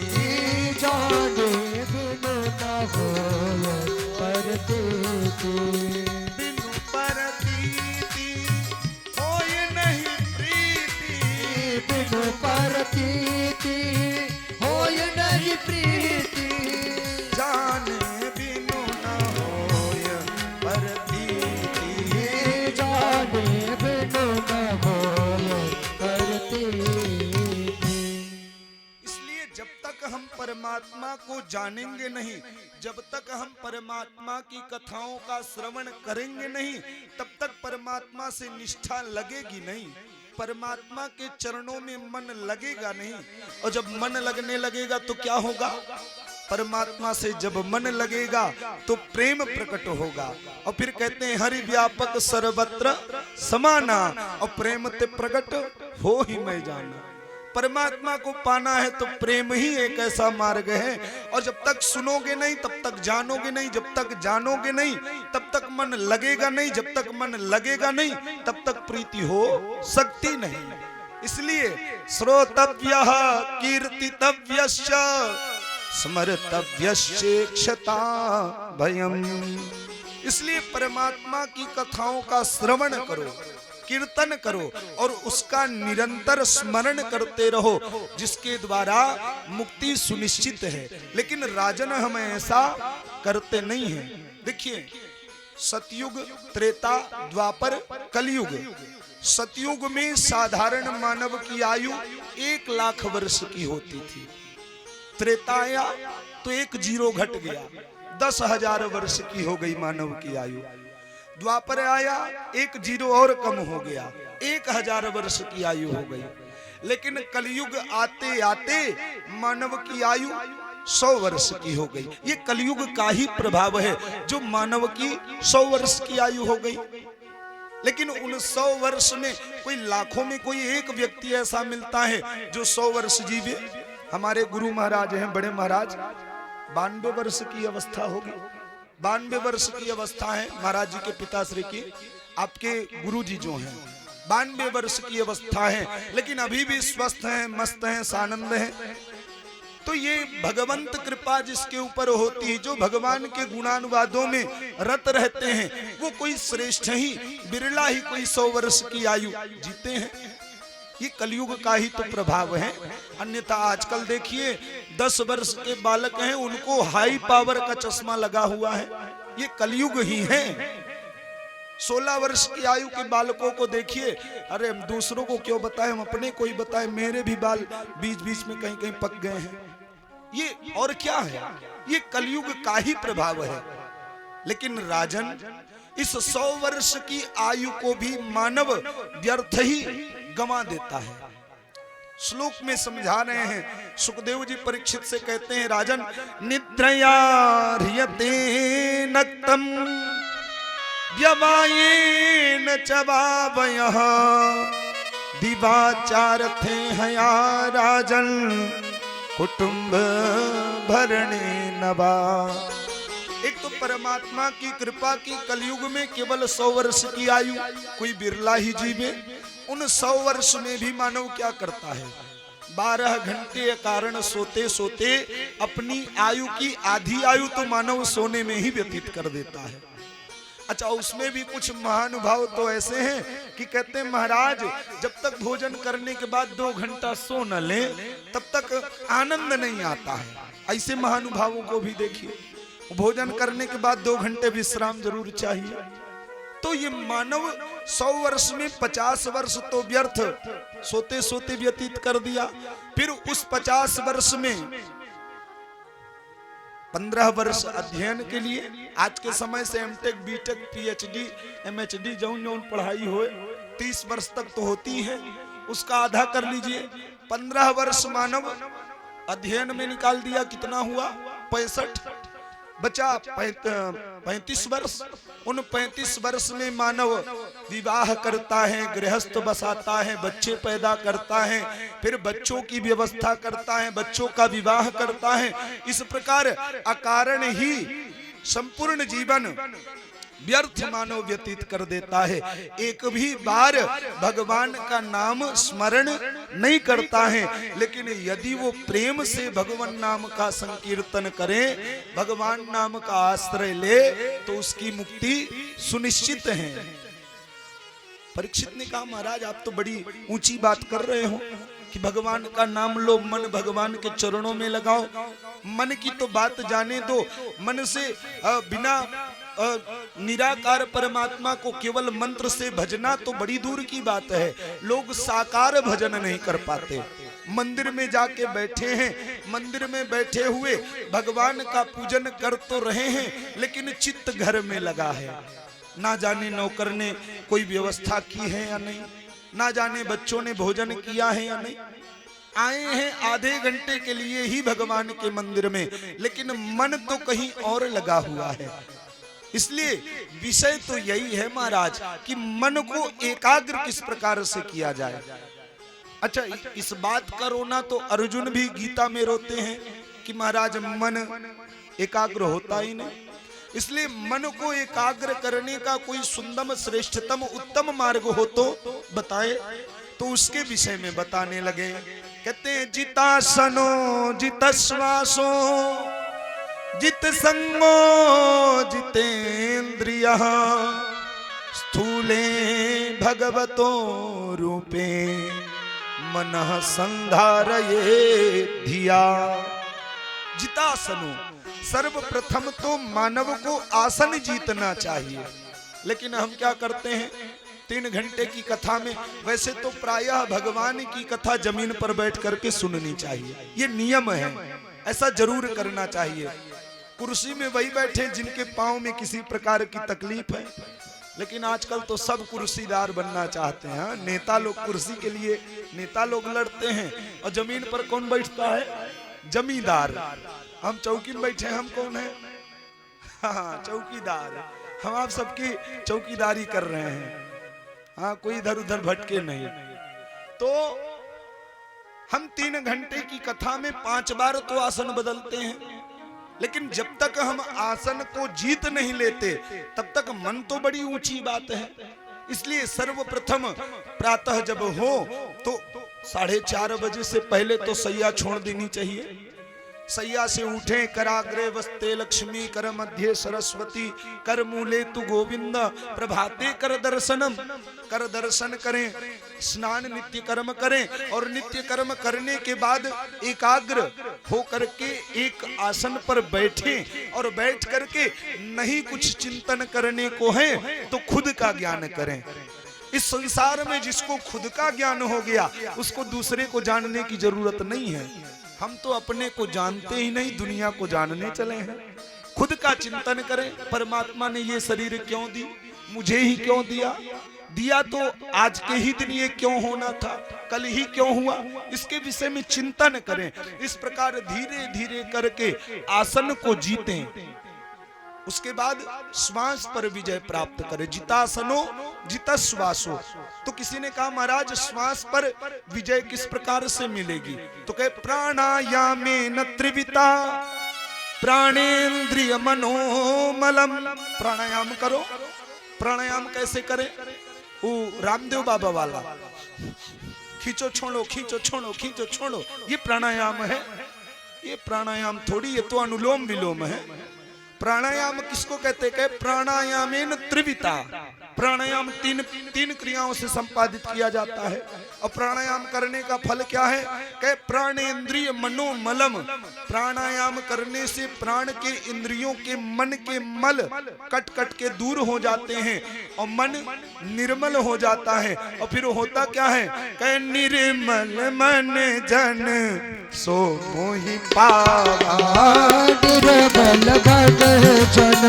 जाने बिनु न होय बिनु परतीति होय नहीं प्रीति। बिनु परतीति होय नहीं प्रीति। जाने बिनु न होय परतीति। जाने बिनु न होय परतीति। इसलिए जब तक हम परमात्मा को जानेंगे नहीं, जब तक हम परमात्मा की कथाओं का श्रवण करेंगे नहीं, तब तक परमात्मा से निष्ठा लगेगी नहीं, परमात्मा के चरणों में मन लगेगा नहीं। और जब मन लगने लगेगा तो क्या होगा? परमात्मा से जब मन लगेगा तो प्रेम प्रकट होगा। और फिर कहते हैं हरि व्यापक सर्वत्र समाना, और प्रेम ते प्रकट हो ही मैं जाना। परमात्मा को पाना है तो प्रेम ही एक ऐसा मार्ग है। और जब तक सुनोगे नहीं तब तक जानोगे नहीं, जब तक जानोगे नहीं तब तक मन लगेगा नहीं, जब तक मन लगेगा नहीं तब तक प्रीति हो सकती नहीं। इसलिए श्रोतव्यः कीर्तितव्यश्च स्मर्तव्यश्चेक्षता भयम्। इसलिए परमात्मा की कथाओं का श्रवण करो, कीर्तन करो और उसका निरंतर स्मरण करते रहो, जिसके द्वारा मुक्ति सुनिश्चित है। लेकिन राजन हम ऐसा करते नहीं हैं। देखिए सतयुग, त्रेता, द्वापर, कलयुग। सतयुग में साधारण मानव की आयु 1 लाख वर्ष की होती थी। त्रेता आया तो 1 जीरो घट गया, 10,000 वर्ष की हो गई मानव की आयु। द्वापर आया 1 जीरो और कम हो गया, 1000 वर्ष की आयु हो गई। लेकिन कलयुग आते आते मानव की आयु 100 वर्ष की हो गई। ये कलयुग का ही प्रभाव है जो मानव की 100 वर्ष की आयु हो गई। लेकिन उन 100 वर्ष में कोई लाखों में कोई एक व्यक्ति ऐसा मिलता है जो 100 वर्ष जीवे। हमारे गुरु महाराज हैं, बड़े महाराज, 92 वर्ष की अवस्था होगी, 92 वर्ष की अवस्था है महाराज जी के पिताश्री की। आपके गुरुजी जो हैं 92 वर्ष की अवस्था है, लेकिन अभी भी स्वस्थ हैं, मस्त हैं, सानंद हैं। तो ये भगवंत कृपा जिसके ऊपर होती है, जो भगवान के गुणानुवादों में रत रहते हैं, वो कोई श्रेष्ठ ही, बिरला ही कोई 100 वर्ष की आयु जीते हैं। ये कलयुग का ही तो प्रभाव है। अन्यथा आजकल देखिए 10 वर्ष के बालक हैं, उनको हाई पावर का चश्मा लगा हुआ है। ये कलयुग ही है। 16 वर्ष की आयु के बालकों को देखिए, अरे हम दूसरों को क्यों बताएं, हम अपने को ही बताएं, मेरे भी बाल बीच बीच में कहीं कहीं पक गए हैं। ये और क्या है? ये कलयुग का ही प्रभाव है। लेकिन राजन, इस 100 वर्ष की आयु को भी मानव व्यर्थ ही गंवा देता है। श्लोक में समझा रहे हैं, सुखदेव जी परीक्षित से कहते हैं, राजन निद्रया ह्रियते नक्तम व्यवायेन चवावयः दिवाचारथे हया राजन कुटुंब भरणे नवा। एक तो परमात्मा की कृपा की कलयुग में केवल 100 वर्ष की आयु कोई बिरला ही जीवे। उन 100 वर्ष में भी मानव क्या करता है, 12 घंटे कारण सोते सोते अपनी आयु की आधी आयु तो मानव सोने में ही व्यतीत कर देता है। अच्छा, उसमें भी कुछ महानुभाव तो ऐसे हैं कि कहते हैं महाराज जब तक भोजन करने के बाद 2 घंटा सो न ले तब तक आनंद नहीं आता है। ऐसे महानुभावों को भी देखिए, भोजन करने के बाद 2 घंटे विश्राम जरूर चाहिए। तो ये मानव 100 वर्ष में 50 वर्ष तो व्यर्थ सोते सोते व्यतीत कर दिया। फिर उस 50 वर्ष में 15 वर्ष अध्ययन के लिए, आज के समय से एमटेक, बीटेक, पीएचडी, एमएचडी जौन जौन पढ़ाई हो 30 वर्ष तक तो होती है, उसका आधा कर लीजिए। 15 वर्ष मानव अध्ययन में निकाल दिया, कितना हुआ 65, बचा 35 वर्ष। उन 35 वर्ष में मानव विवाह करता है, गृहस्थ बसाता है, बच्चे पैदा करता है, फिर बच्चों की व्यवस्था करता है, बच्चों का विवाह करता है। इस प्रकार अकारण ही संपूर्ण जीवन व्यर्थ मानव व्यतीत कर देता है। एक भी बार भगवान का नाम स्मरण नहीं करता है, लेकिन यदि वो प्रेम से भगवान नाम का संकीर्तन करे, भगवान नाम का आश्रय ले, तो उसकी मुक्ति सुनिश्चित है। परीक्षित ने कहा, महाराज आप तो बड़ी ऊंची बात कर रहे हो कि भगवान का नाम लो, मन भगवान के चरणों में लगाओ। मन की तो बात जाने दो, मन से बिना निराकार परमात्मा को केवल मंत्र से भजना तो बड़ी दूर की बात है। लोग साकार भजन नहीं कर पाते। मंदिर में जाके बैठे हैं, मंदिर में बैठे हुए भगवान का पूजन कर तो रहे हैं, लेकिन चित्त घर में लगा है। ना जाने नौकर ने कोई व्यवस्था की है या नहीं, ना जाने बच्चों ने भोजन किया है या नहीं। आए हैं आधे घंटे के लिए ही भगवान के मंदिर में, लेकिन मन तो कहीं और लगा हुआ है। इसलिए विषय तो यही है महाराज कि मन को एकाग्र किस प्रकार से किया जाए। अच्छा, इस बात का रोना तो अर्जुन भी गीता में रोते हैं कि महाराज मन एकाग्र होता ही नहीं। इसलिए मन को एकाग्र करने का कोई सुंदर श्रेष्ठतम उत्तम मार्ग हो तो बताए, तो उसके विषय में बताने लगे। कहते हैं, जितासनो जितश्वासो जित संगो जितेन्द्रियः स्थूले भगवतो रूपे मनः संधारये धिया। जितासनो, सर्वप्रथम तो मानव को आसन जीतना चाहिए, लेकिन हम क्या करते हैं 3 घंटे की कथा में, वैसे तो प्रायः भगवान की कथा जमीन पर बैठ करके सुननी चाहिए, ये नियम है, ऐसा जरूर करना चाहिए। कुर्सी में वही बैठे जिनके पांव में किसी प्रकार की तकलीफ है, लेकिन आजकल तो सब कुर्सीदार बनना चाहते हैं। नेता लोग कुर्सी के लिए नेता लोग लड़ते हैं, और जमीन पर कौन बैठता है? जमींदार। हम चौकी में बैठे, हम कौन है? हाँ, चौकीदार। हम आप सबकी चौकीदारी कर रहे हैं। हाँ, कोई इधर उधर भटके नहीं। तो हम 3 घंटे की कथा में 5 बार तो आसन बदलते हैं, लेकिन जब तक हम आसन को जीत नहीं लेते तब तक मन तो बड़ी ऊंची बात है। इसलिए सर्वप्रथम प्रातः जब हो तो 4:30 बजे से पहले तो सैया छोड़ देनी चाहिए। सैया से उठे, कराग्रे वस्ते लक्ष्मी, कर मध्य सरस्वती, कर मूले तु गोविंद, प्रभाते कर दर्शनम, कर दर्शन करें, स्नान नित्य कर्म करें, और नित्य कर्म करने के बाद एकाग्र हो करके एक आसन पर बैठे, और बैठ करके नहीं कुछ चिंतन करने को है तो खुद का ज्ञान करें। इस संसार में जिसको खुद का ज्ञान हो गया उसको दूसरे को जानने की जरूरत नहीं है। हम तो अपने को जानते ही नहीं, दुनिया को जानने चले हैं। खुद का चिंतन करें, परमात्मा ने ये शरीर क्यों दी, मुझे ही क्यों दिया, दिया तो आज के ही दिन ये क्यों होना था, कल ही क्यों हुआ, इसके विषय में चिंतन करें। इस प्रकार धीरे धीरे करके आसन को जीतें, उसके बाद श्वास पर विजय प्राप्त करें। जितासनो जितश्वासो। तो किसी ने कहा, महाराज श्वास पर विजय किस प्रकार से मिलेगी? तो कहे, प्राणायामेन त्रिविता प्राणेन्द्रिय मनोमलम। प्राणायाम करो। प्राणायाम कैसे करें? वो रामदेव बाबा वाला, खींचो छोड़ो, खींचो छोड़ो, खींचो छोड़ो, ये प्राणायाम है। ये प्राणायाम थोड़ी, ये तो अनुलोम विलोम है। प्राणायाम किसको कहते हैं? प्राणायामेन त्रिविता। प्राणायाम तीन क्रियाओं से संपादित किया जाता है। और प्राणायाम करने का फल क्या है? कहे, प्राणेन्द्रिय मनोमलम। प्राणायाम करने से प्राण के, इंद्रियों के, मन के मल कट कट के दूर हो जाते हैं और मन निर्मल हो जाता है। और फिर होता क्या है? कहे, निर्मल मन जन सो मोहि पावा। निर्मल मन जन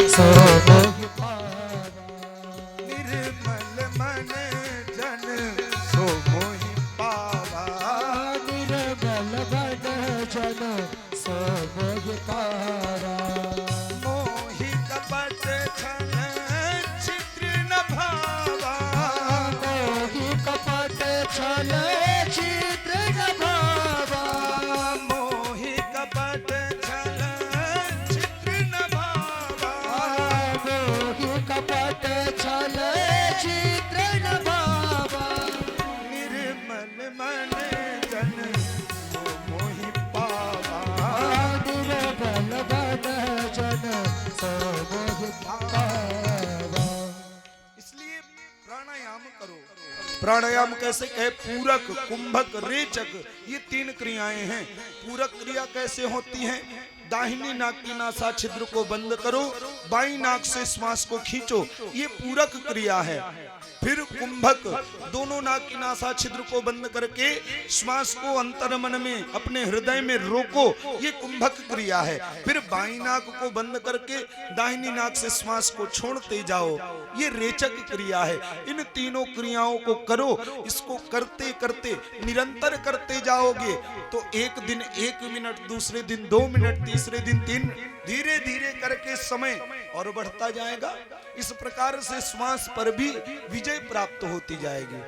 सो मोहि निर्मल मन जन सो मोहि पावा। निर्मल मन जन सो मोहि पावा। मोहि कपट छल छिद्र न भावा। मोहि कपट छल छिद्र न भावा। मोहि कपट छल छिद्र न भावा। मोहि मन जन को मोहि पावा। निर्बल मन जन सो मोहि पावा। इसलिए प्राणायाम करो। प्राणायाम कैसे कहे? पूरक, कुंभक, रेचक, ये 3 क्रियाएं हैं। पूरक क्रिया कैसे होती है? दाहिनी नाक की नासा छिद्र को बंद करो, बाईं नाक से श्वास को खींचो, ये पूरक क्रिया है। फिर कुंभक, दोनों नाक की नासा छिद्र को बंद करके श्वास को अंतर्मन में अपने हृदय में रोको, ये कुंभक क्रिया है। फिर बाईं नाक को बंद करके दाहिनी नाक से श्वास को छोड़ते जाओ, ये रेचक क्रिया है। इन तीनों क्रियाओं को करो। इसको करते करते निरंतर करते जाओगे तो एक दिन 1 मिनट, दूसरे दिन 2 मिनट, तीसरे दिन 3, धीरे धीरे करके समय और बढ़ता जाएगा। इस प्रकार से श्वास पर भी विजय प्राप्त होती जाएगी।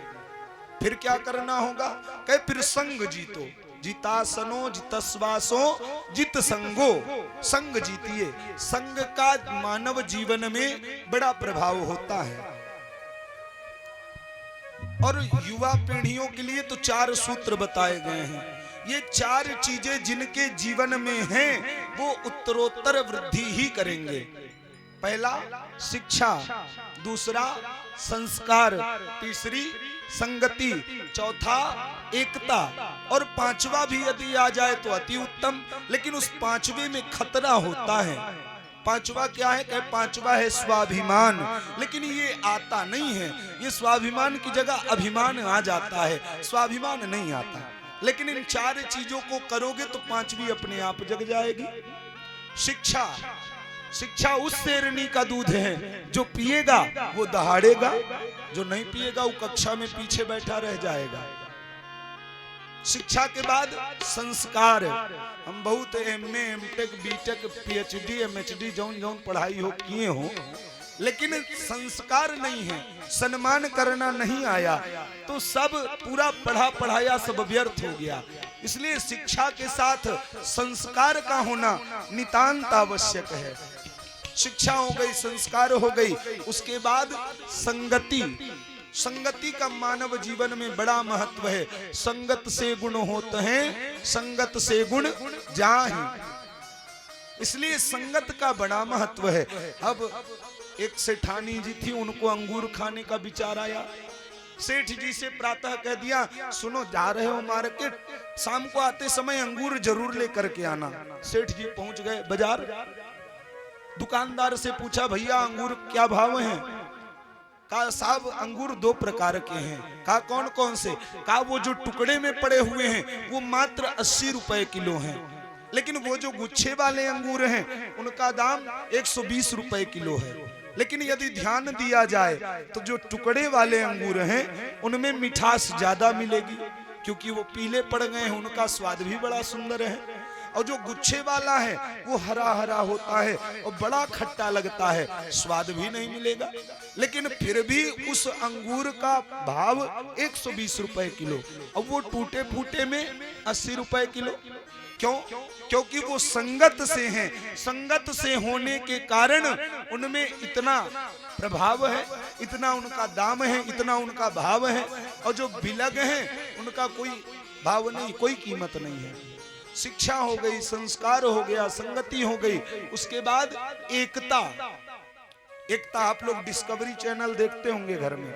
फिर क्या करना होगा? कहे फिर संग जीतो। जितासनो जितश्वासो जित संगो। संग जीतिए। संग का मानव जीवन में बड़ा प्रभाव होता है। और युवा पीढ़ियों के लिए तो 4 सूत्र बताए गए हैं। ये 4 चीजें जिनके जीवन में हैं वो उत्तरोत्तर वृद्धि ही करेंगे। पहला शिक्षा, दूसरा संस्कार, तीसरी संगति, चौथा एकता, और 5वां भी यदि आ जाए तो अति उत्तम। लेकिन उस 5वें में खतरा होता है। 5वां क्या है? कहे 5वां है स्वाभिमान। लेकिन ये आता नहीं है। ये स्वाभिमान की जगह अभिमान आ जाता है, स्वाभिमान नहीं आता। लेकिन इन 4 चीजों को करोगे तो 5वीं अपने आप जग जाएगी। शिक्षा, शिक्षा उस शेरनी का दूध है जो पिएगा वो दहाड़ेगा, जो नहीं पिएगा वो कक्षा में पीछे बैठा रह जाएगा। शिक्षा के बाद संस्कार। हम बहुत MA, MTech, BTech, PhD, MHD जौन जौन पढ़ाई हो किए हो, लेकिन संस्कार नहीं है, सम्मान करना नहीं आया तो सब पूरा पढ़ा पढ़ाया सब व्यर्थ हो गया। इसलिए शिक्षा के साथ संस्कार का होना नितांत आवश्यक है। शिक्षा हो गई, संस्कार हो गई, उसके बाद संगति। संगति का मानव जीवन में बड़ा महत्व है। संगत से गुण होते हैं, संगत से गुण जाहि। इसलिए संगत का बड़ा महत्व है। अब एक सेठानी जी थी, उनको अंगूर खाने का विचार आया। सेठ जी से प्रातः कह दिया, सुनो जा रहे हो मार्केट, शाम को आते समय अंगूर जरूर लेकर के आना। सेठ जी पहुंच गए बाजार। दुकानदार से पूछा, भैया अंगूर क्या भाव हैं? कहा साहब अंगूर 2 प्रकार के हैं। कहा कौन कौन से? कहा वो जो टुकड़े में पड़े हुए हैं वो मात्र 80 रुपए किलो हैं, लेकिन वो जो गुच्छे वाले अंगूर हैं उनका दाम 120 रुपए किलो है। लेकिन यदि ध्यान दिया जाए तो जो टुकड़े वाले अंगूर हैं उनमें मिठास ज्यादा मिलेगी, क्योंकि वो पीले पड़ गए हैं, उनका स्वाद भी बड़ा सुंदर है। और जो गुच्छे वाला है वो हरा हरा होता है और बड़ा खट्टा लगता है, स्वाद भी नहीं मिलेगा। लेकिन फिर भी उस अंगूर का भाव 120 रुपए किलो, और वो टूटे फूटे में 80 रुपए किलो। क्यों? क्योंकि वो संगत से हैं। संगत से होने के कारण उनमें इतना प्रभाव है, इतना उनका दाम है, इतना उनका भाव है। और जो बिलग हैं उनका कोई भाव नहीं, कोई कीमत नहीं है। शिक्षा हो गई, संस्कार हो गया, संगति हो गई, उसके बाद एकता। एकता आप लोग डिस्कवरी चैनल देखते होंगे घर में,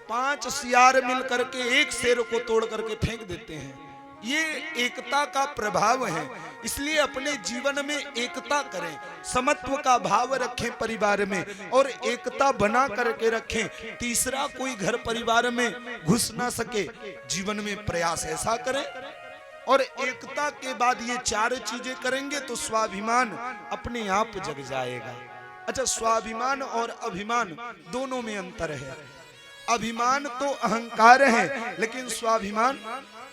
5 सियार मिल करके एक शेर को तोड़ करके फेंक देते हैं। ये एकता का प्रभाव है। इसलिए अपने जीवन में एकता करें, समत्व का भाव रखें परिवार में, और एकता बना करके रखें। तीसरा, कोई घर परिवार में घुस ना सके, जीवन में प्रयास ऐसा करें। और एकता के बाद ये 4 चीजें करेंगे तो स्वाभिमान अपने आप जग जाएगा। अच्छा, स्वाभिमान और अभिमान दोनों में अंतर है। अभिमान तो अहंकार है, लेकिन स्वाभिमान,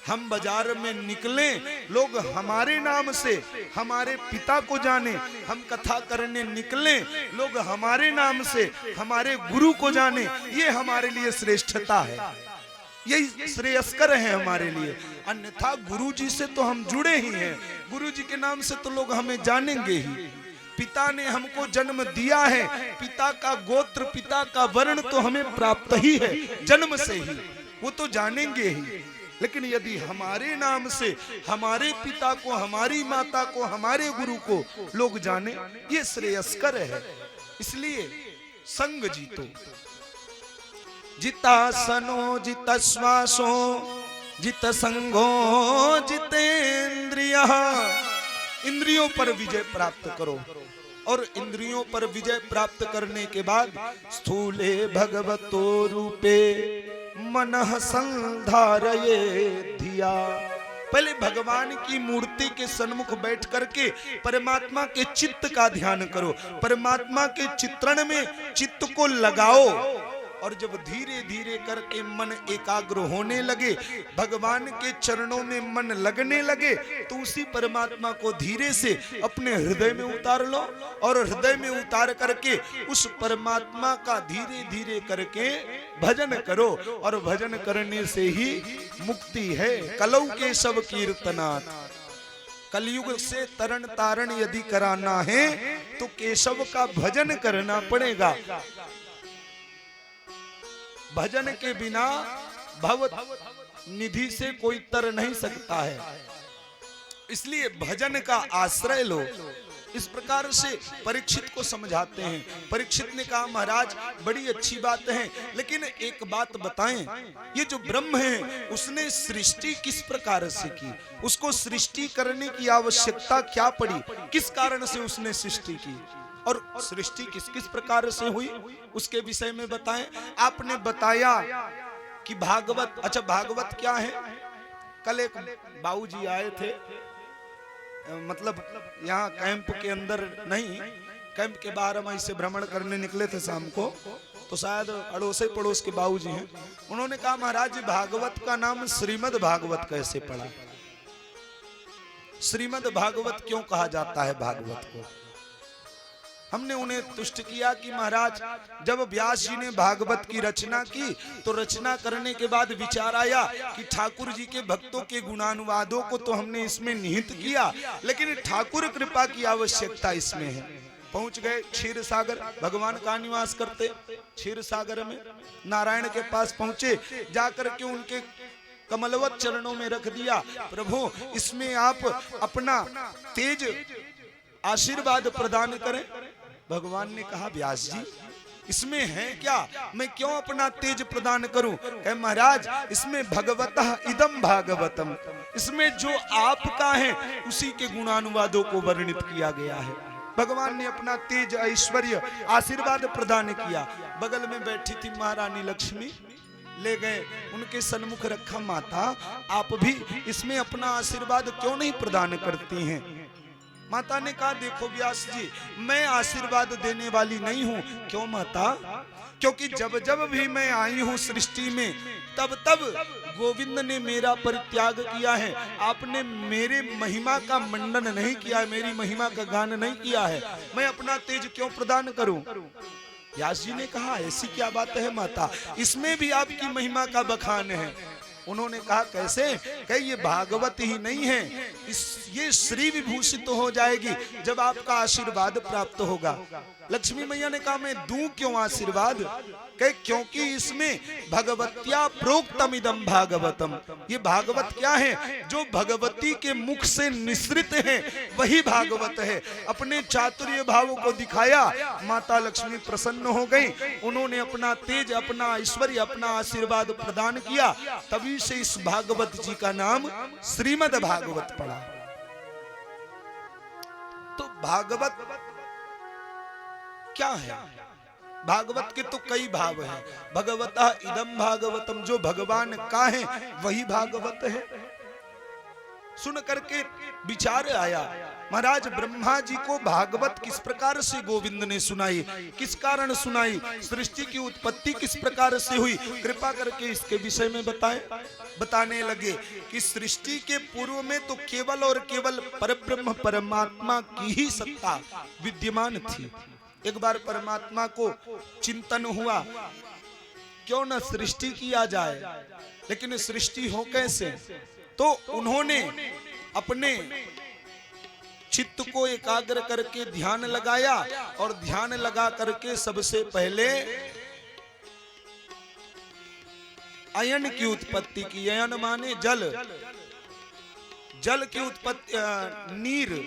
हम बाजार में निकले, लोग हमारे नाम से हमारे पिता को जाने, हम कथा करने निकले, लोग हमारे नाम से हमारे गुरु को जाने, ये हमारे लिए श्रेष्ठता है, यही श्रेयस्कर है हमारे लिए। अन्यथा गुरु जी से तो हम जुड़े ही हैं, गुरु जी के नाम से तो लोग हमें जानेंगे ही। पिता ने हमको जन्म दिया है, पिता का गोत्र, पिता का वर्ण तो हमें प्राप्त ही है जन्म से ही, वो तो जानेंगे ही। लेकिन यदि हमारे नाम से हमारे पिता को, हमारी माता को, हमारे गुरु को लोग जाने, ये श्रेयस्कर है। इसलिए संग जीतो। जिता सनो जित श्वासो जित संगो जितेंद्रिय। इंद्रियों पर विजय प्राप्त करो, और इंद्रियों पर विजय प्राप्त करने के बाद स्थूले भगवतो रूपे मनः संधारये धिया। पहले भगवान की मूर्ति के सन्मुख बैठ करके परमात्मा के चित्त का ध्यान करो, परमात्मा के चित्रण में चित्त को लगाओ, और जब धीरे धीरे करके मन एकाग्र होने लगे, भगवान के चरणों में मन लगने लगे, तो उसी परमात्मा को धीरे से अपने हृदय में उतार लो, और हृदय में उतार करके उस परमात्मा का धीरे धीरे करके भजन करो, और भजन करने से ही मुक्ति है। कलौ के सब कीर्तनाथ। कलयुग से तरन तारण यदि कराना है तो केशव का भजन करना पड़ेगा। भजन के बिना भव निधि से कोई तर नहीं सकता है, इसलिए भजन का आश्रय लो। इस प्रकार से परीक्षित को समझाते हैं। परीक्षित ने कहा महाराज बड़ी अच्छी बात है, लेकिन एक बात बताएं, ये जो ब्रह्म है उसने सृष्टि किस प्रकार से की, उसको सृष्टि करने की आवश्यकता क्या पड़ी, किस कारण से उसने सृष्टि की, और सृष्टि किस किस प्रकार से हुई, उसके विषय में बताएं। आपने बताया कि भागवत, अच्छा भागवत क्या है। कल एक बाबूजी आए थे, मतलब यहाँ कैंप के अंदर नहीं, कैंप के बाहर हम ऐसे भ्रमण करने निकले थे शाम को, तो शायद अड़ोसे पड़ोस के बाबूजी हैं, उन्होंने कहा महाराज भागवत का नाम श्रीमद् भागवत कैसे पड़ा, श्रीमद् भागवत क्यों कहा जाता है भागवत को। हमने उन्हें तुष्ट किया कि महाराज जब व्यास जी ने भागवत की रचना की तो रचना करने के बाद विचार आया कि ठाकुर जी के भक्तों के गुणानुवादों को तो हमने इसमें निहित किया, लेकिन ठाकुर कृपा की आवश्यकता इसमें है। पहुंच गए क्षीर सागर, भगवान का निवास करते क्षीर सागर में, नारायण के पास पहुंचे, जाकर के उनके कमलवत चरणों में रख दिया, प्रभु इसमें आप अपना तेज आशीर्वाद प्रदान करें। भगवान ने कहा व्यास जी इसमें है क्या, मैं क्यों अपना तेज प्रदान करूं। कहे महाराज इसमें भगवतः इदम भागवतम, इसमें जो आपका है उसी के गुणानुवादों को वर्णित किया गया है। भगवान ने अपना तेज ऐश्वर्य आशीर्वाद प्रदान किया। बगल में बैठी थी महारानी लक्ष्मी, ले गए उनके सन्मुख रखा, माता आप भी इसमें अपना आशीर्वाद क्यों नहीं प्रदान करती हैं। माता ने कहा देखो व्यास जी मैं आशीर्वाद देने वाली नहीं हूं। क्यों माता, क्योंकि जब जब भी मैं आई हूं सृष्टि में तब तब गोविंद ने मेरा परित्याग किया है, आपने मेरे महिमा का मंडन नहीं किया, मेरी महिमा का गान नहीं किया है, मैं अपना तेज क्यों प्रदान करूं। व्यास जी ने कहा ऐसी क्या बात है माता, इसमें भी आपकी महिमा का बखान है। उन्होंने कहा कैसे, कहे ये भागवत ही नहीं है, ये श्री विभूषित तो हो जाएगी जब आपका आशीर्वाद प्राप्त होगा। लक्ष्मी मैया ने कहा मैं दूं क्यों आशीर्वाद, कहे क्योंकि इसमें भगवत्या प्रोक्तम इदम भागवतम, ये भागवत क्या है जो भगवती के मुख से निसृत है वही भागवत है। अपने चातुर्य भाव को दिखाया, माता लक्ष्मी प्रसन्न हो गई, उन्होंने अपना तेज अपना ऐश्वर्य अपना आशीर्वाद प्रदान किया, तभी से इस भागवत जी का नाम श्रीमद् भागवत पड़ा। तो भागवत क्या है, भागवत के तो कई भाव हैं। भगवतः इदम भागवतम, जो भगवान का है वही भागवत है। सुन करके विचार आया महाराज ब्रह्मा जी को भागवत किस प्रकार से गोविंद ने सुनाई, किस कारण सुनाई, सृष्टि की उत्पत्ति किस प्रकार से हुई, कृपा करके इसके विषय में बताएं। बताने लगे कि सृष्टि के पूर्व में तो केवल और केवल परब्रह्म परमात्मा की ही सत्ता विद्यमान थी। एक बार परमात्मा को चिंतन हुआ क्यों न सृष्टि किया जाए, लेकिन सृष्टि हो कैसे, तो उन्होंने अपने चित्त को एकाग्र करके ध्यान लगाया, और ध्यान लगा करके सबसे पहले अयन की उत्पत्ति की। अयन माने जल, जल की उत्पत्ति,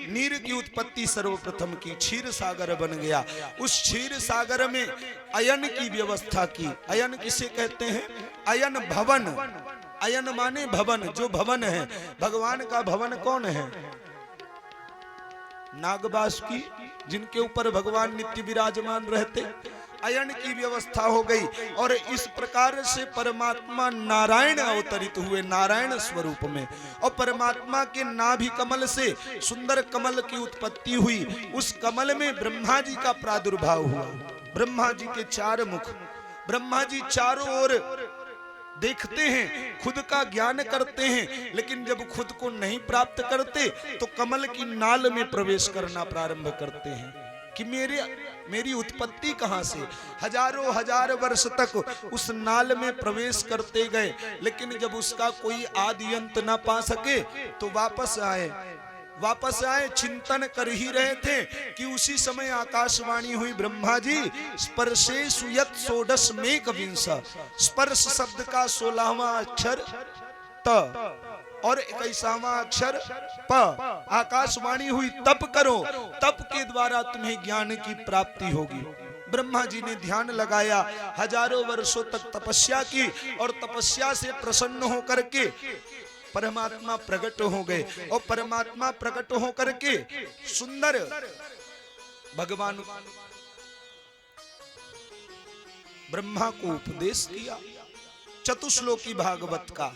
नीर की उत्पत्ति सर्वप्रथम की, क्षीर सागर बन गया। उस क्षीर सागर में अयन की व्यवस्था की। अयन किसे कहते हैं? अयन भवन। अयन माने भवन, जो भवन है। भगवान का भवन कौन है? नागवासुकी, जिनके ऊपर भगवान नित्य विराजमान रहते। अयन की व्यवस्था हो गई और इस प्रकार से परमात्मा नारायण अवतरित हुए, नारायण स्वरूप में। और परमात्मा के नाभि कमल से सुंदर कमल की उत्पत्ति हुई। उस कमल में ब्रह्मा जी का प्रादुर्भाव हुआ। ब्रह्मा जी के 4 मुख। ब्रह्मा जी चारों ओर देखते हैं, खुद का ज्ञान करते हैं, लेकिन जब खुद को नहीं प्राप्त करते तो कमल की नाल में प्रवेश करना प्रारंभ करते हैं कि मेरी उत्पत्ति कहां से। हजारों हजार वर्ष तक उस नाल में प्रवेश करते गए, लेकिन जब उसका कोई आदि अंत ना पा सके तो वापस आए, चिंतन कर ही रहे थे कि उसी समय आकाशवाणी हुई, ब्रह्मा जी स्पर्शेषु यत् षोडश मेक विंश। स्पर्श शब्द का 16वां अक्षर त और 21वां अक्षर प। आकाशवाणी हुई, तप करो, तप के द्वारा तुम्हें ज्ञान की प्राप्ति होगी। ब्रह्मा जी ने ध्यान लगाया, हजारों वर्षों तक तपस्या की और तपस्या से प्रसन्न होकर के परमात्मा प्रकट हो गए। और परमात्मा प्रकट होकर के सुंदर भगवान ब्रह्मा को उपदेश किया चतुश्लोकी भागवत का।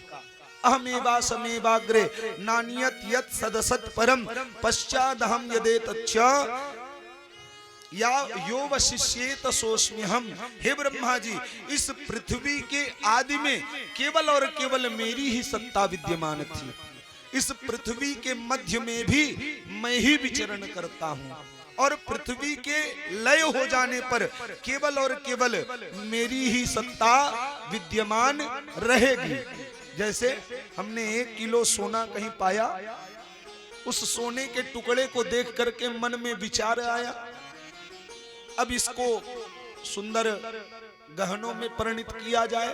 अहमेवा समेवाग्रे नान्यत यत् सदसत् परम पश्चादहम यदेतच्च या यो वशिष्येत सोस्म्यहम्। हे ब्रह्मा जी, इस पृथ्वी के आदि में केवल और केवल मेरी ही सत्ता विद्यमान थी। इस पृथ्वी के मध्य में भी मैं ही विचरण करता हूँ और पृथ्वी के लय हो जाने पर केवल और केवल मेरी ही सत्ता विद्यमान रहेगी। जैसे हमने 1 किलो सोना कहीं पाया, उस सोने के टुकड़े को देख करके मन में विचार आया, अब इसको सुंदर गहनों में परिणित किया जाए,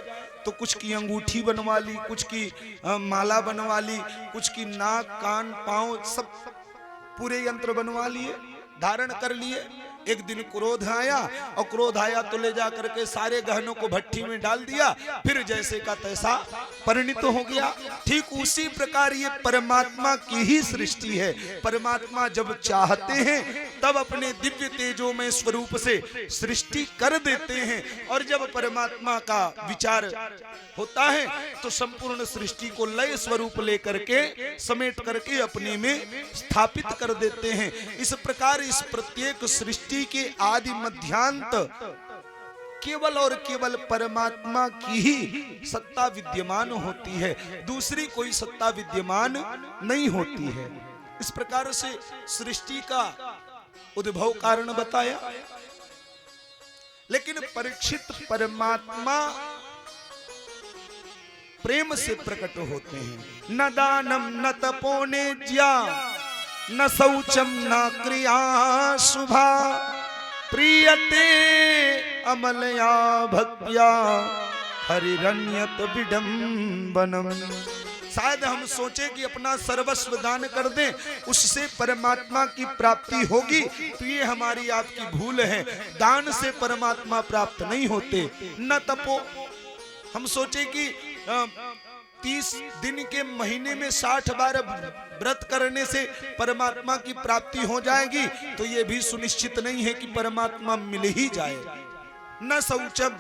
तो कुछ की अंगूठी बनवा ली, कुछ की माला बनवा ली, कुछ की नाक कान पांव सब पूरे यंत्र बनवा लिए, धारण कर लिए। एक दिन क्रोध आया और क्रोध आया तो ले जा करके सारे गहनों को भट्टी में डाल दिया, फिर जैसे का तैसा परिणित हो गया। ठीक उसी प्रकार ये परमात्मा की ही सृष्टि है। परमात्मा जब चाहते हैं तब अपने दिव्य तेजोमय स्वरूप से सृष्टि कर देते हैं, और जब परमात्मा का विचार होता है तो संपूर्ण सृष्टि को लय स्वरूप लेकर के समेट करके अपने में स्थापित कर देते हैं। इस प्रकार इस प्रत्येक सृष्टि के आदि मध्यांत केवल और केवल परमात्मा की ही सत्ता विद्यमान होती है, दूसरी कोई सत्ता विद्यमान नहीं होती है। इस प्रकार से सृष्टि का उद्भव कारण बताया। लेकिन परीक्षित परमात्मा प्रेम से प्रकट होते हैं। न दानम न तपोनेज्या न शौचम न क्रिया शुभा प्रियते अमलया भक्त्या हरिरण्यत विडंबनम। शायद हम सोचे कि अपना सर्वस्व दान कर दें, उससे परमात्मा की प्राप्ति होगी, तो ये हमारी आपकी भूल है। दान से परमात्मा प्राप्त नहीं होते। न तपो, हम सोचे कि 30 दिन के महीने में 60 बार व्रत करने से परमात्मा की प्राप्ति हो जाएगी, तो ये भी सुनिश्चित नहीं है कि परमात्मा मिल ही जाए। न शौचम,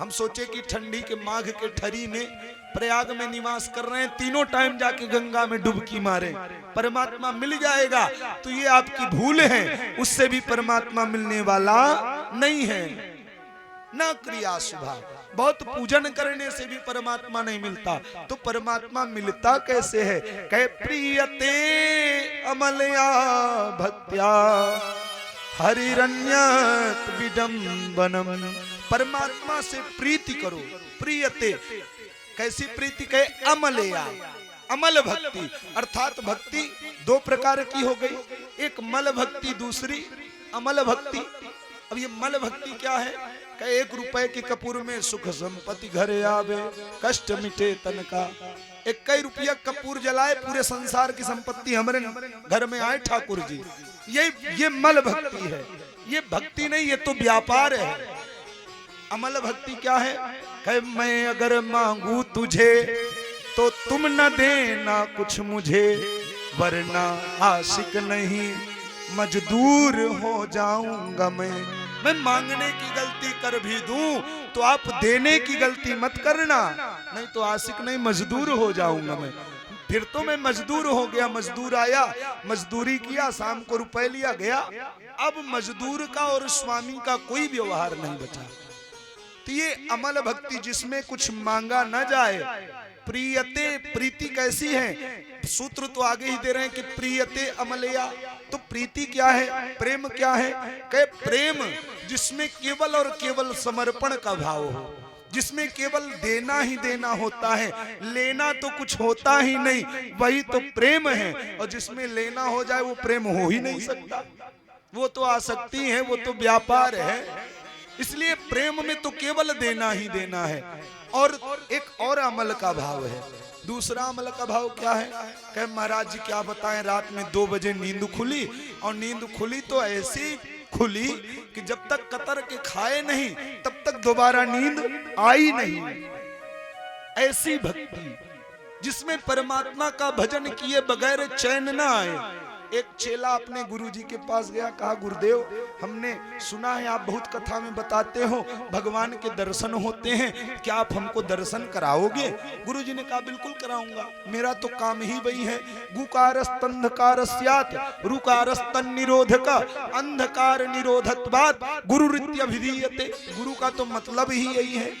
हम सोचे कि ठंडी के माघ के ठरी में प्रयाग में निवास कर रहे हैं, तीनों टाइम जाके गंगा में डुबकी मारे, परमात्मा मिल जाएगा, तो ये आपकी भूल है। उससे भी परमात्मा मिलने वाला नहीं है। न क्रिया शुभा, बहुत पूजन करने से भी परमात्मा नहीं मिलता, तो परमात्मा मिलता कैसे है? कहे प्रियते अमलया भक्त्या हरिरण्यत विडंबनम। परमात्मा से प्रीति करो। प्रियते, कैसी प्रीति? कहे अमलया, अमल भक्ति, अर्थात भक्ति 2 प्रकार की हो गई, एक मल भक्ति, दूसरी अमल भक्ति। अब ये मल भक्ति क्या है? कहे 1 रुपए के कपूर में सुख संपत्ति घरे आवे, कष्ट मिटे तन का। 1 रुपया कपूर जलाए, पूरे संसार की संपत्ति हमारे घर में आए ठाकुर जी। ये मल भक्ति है, ये भक्ति नहीं, ये तो व्यापार है। अमल भक्ति क्या है? कहे मैं अगर मांगू तुझे तो तुम न देना कुछ मुझे, वरना आशिक नहीं मजदूर हो जाऊंगा मैं मांगने की गलती कर भी दूं तो आप देने की गलती मत करना, नहीं तो आशिक नहीं मजदूर हो जाऊंगा मैं। फिर तो मैं मजदूर हो गया, मजदूर आया, मजदूरी किया, शाम को रुपए लिया गया। अब मजदूर का और स्वामी का कोई व्यवहार नहीं बचा। तो ये अमल भक्ति जिसमें कुछ मांगा न जाए। प्रियते, प्रीति कैसी है? सूत्र तो आगे ही दे रहे हैं कि प्रियते अमलया। तो प्रीति क्या है, प्रेम क्या है? कहे प्रेम जिसमें केवल और केवल समर्पण का भाव हो, जिसमें केवल देना ही देना होता है, लेना तो कुछ होता ही नहीं, वही तो प्रेम है। और जिसमें लेना हो जाए वो प्रेम हो ही नहीं सकता, वो तो आसक्ति है, वो तो व्यापार है। इसलिए प्रेम में तो केवल देना ही देना है। और एक और अमल का भाव है। दूसरा अमल का भाव क्या है? कहे महाराज जी क्या बताएं, रात में 2 बजे नींद खुली, और नींद खुली तो ऐसी खुली कि जब तक कतर के खाए नहीं तब तक दोबारा नींद आई नहीं। ऐसी भक्ति जिसमें परमात्मा का भजन किए बगैर चैन ना आए। एक चेला अपने गुरुजी के पास गया, कहा गुरुदेव हमने सुना है आप बहुत कथा में बताते हो भगवान के दर्शन होते हैं, क्या आप हमको दर्शन कराओगे? गुरुजी ने कहा बिल्कुल कराऊंगा, मेरा तो काम ही वही है। गुकारस्तंधकारस्यात् रुकारस्तन निरोधक अंधकार निरोधत्वात् गुरुरित्यभिधीयते। गुरु का तो मतलब ही यही है।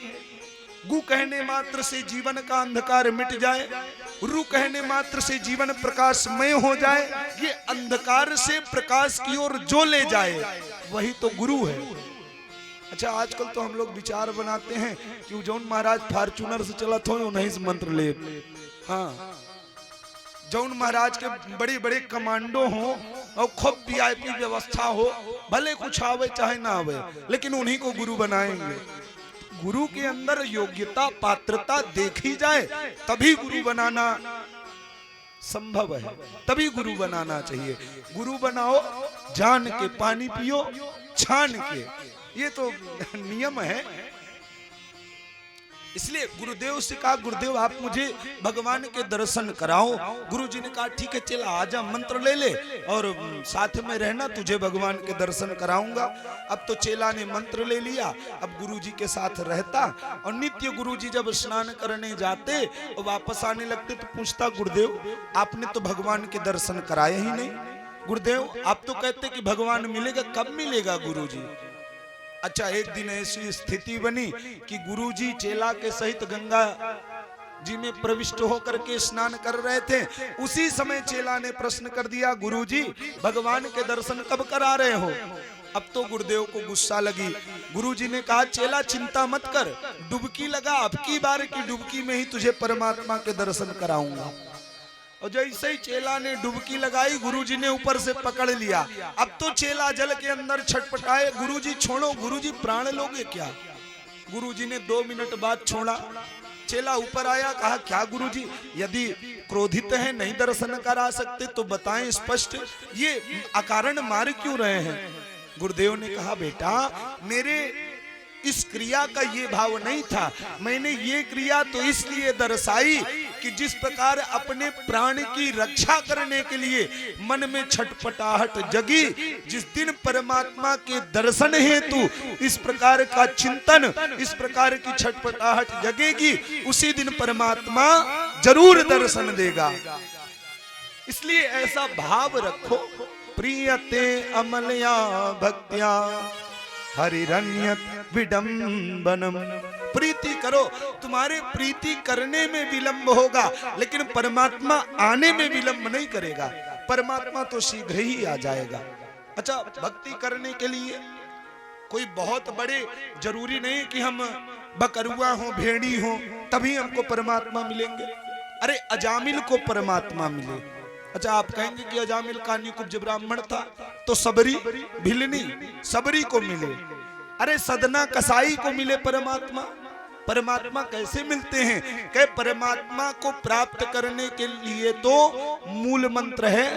गु कहने मात्र से जीवन का अंधकार मिट जाए, रु कहने मात्र से जीवन प्रकाशमय हो जाए, ये अंधकार से प्रकाश की ओर जो ले जाए वही तो गुरु है। अच्छा आजकल तो हम लोग विचार बनाते हैं कि जौन महाराज फॉर्च्यूनर से चला थो उन्हीं से मंत्र ले। हाँ, जौन महाराज के बड़े बड़े कमांडो हो और खूब VIP व्यवस्था हो, भले कुछ आवे चाहे ना आवे, लेकिन उन्हीं को गुरु बनाएंगे। गुरु के अंदर योग्यता पात्रता देखी जाए तभी गुरु बनाना संभव है, तभी गुरु बनाना चाहिए। गुरु बनाओ जान के, पानी पियो छान के, ये तो नियम है। इसलिए गुरुदेव से कहा गुरुदेव आप मुझे भगवान के दर्शन कराओ। गुरुजी ने कहा ठीक है चला आजा, मंत्र ले ले और साथ में रहना, तुझे भगवान के दर्शन कराऊंगा। अब तो चेला ने मंत्र ले लिया, अब गुरुजी के साथ रहता और नित्य गुरुजी जब स्नान करने जाते और वापस आने लगते तो पूछता गुरुदेव आपने तो भगवान के दर्शन कराए ही नहीं। गुरुदेव आप तो कहते कि भगवान मिलेगा, कब मिलेगा गुरुजी? अच्छा एक दिन ऐसी स्थिति बनी कि गुरुजी चेला के सहित गंगा जी में प्रविष्ट होकर के स्नान कर रहे थे। उसी समय चेला ने प्रश्न कर दिया गुरुजी भगवान के दर्शन कब करा रहे हो? अब तो गुरुदेव को गुस्सा लगी। गुरुजी ने कहा चेला चिंता मत कर, डुबकी लगा, अब की बार की डुबकी में ही तुझे परमात्मा के दर्शन कराऊंगा। और जैसे ही चेला ने डुबकी लगाई गुरुजी ने ऊपर से पकड़ लिया। अब तो चेला जल के अंदर छटपटाए, गुरुजी छोड़ो, गुरुजी प्राण लोगे क्या? गुरुजी ने 2 मिनट बाद छोड़ा। चेला ऊपर आया, कहा क्या गुरुजी यदि क्रोधित हैं नहीं दर्शन करा सकते तो बताएं स्पष्ट, ये अकारण मार क्यों रहे हैं? गुरुदेव ने कहा बेटा मेरे इस क्रिया का ये भाव नहीं था, मैंने ये क्रिया तो इसलिए दर्शाई कि जिस प्रकार अपने प्राण की रक्षा करने के लिए मन में छटपटाहट जगी, जिस दिन परमात्मा के दर्शन हेतु इस प्रकार का चिंतन, इस प्रकार की छटपटाहट जगेगी, उसी दिन परमात्मा जरूर दर्शन देगा। इसलिए ऐसा भाव रखो, प्रियते अमलया भक्त्या हरिरन्यत विडंबनम। प्रीति करो, तुम्हारे प्रीति करने में विलंब होगा लेकिन परमात्मा आने में विलंब नहीं करेगा, परमात्मा तो शीघ्र ही आ जाएगा। अच्छा भक्ति करने के लिए कोई बहुत बड़े जरूरी नहीं कि हम बकरुआ हो भेड़ी हो तभी हमको परमात्मा मिलेंगे। अरे अजामिल को परमात्मा मिले। अच्छा आप कहेंगे कि अजामिल कान्यकुब्ज ब्राह्मण था तो सबरी भिलनी सबरी को मिले, अरे सदना कसाई को मिले परमात्मा, परमात्मा कैसे मिलते हैं? कि परमात्मा को प्राप्त करने के लिए तो मूल मंत्र है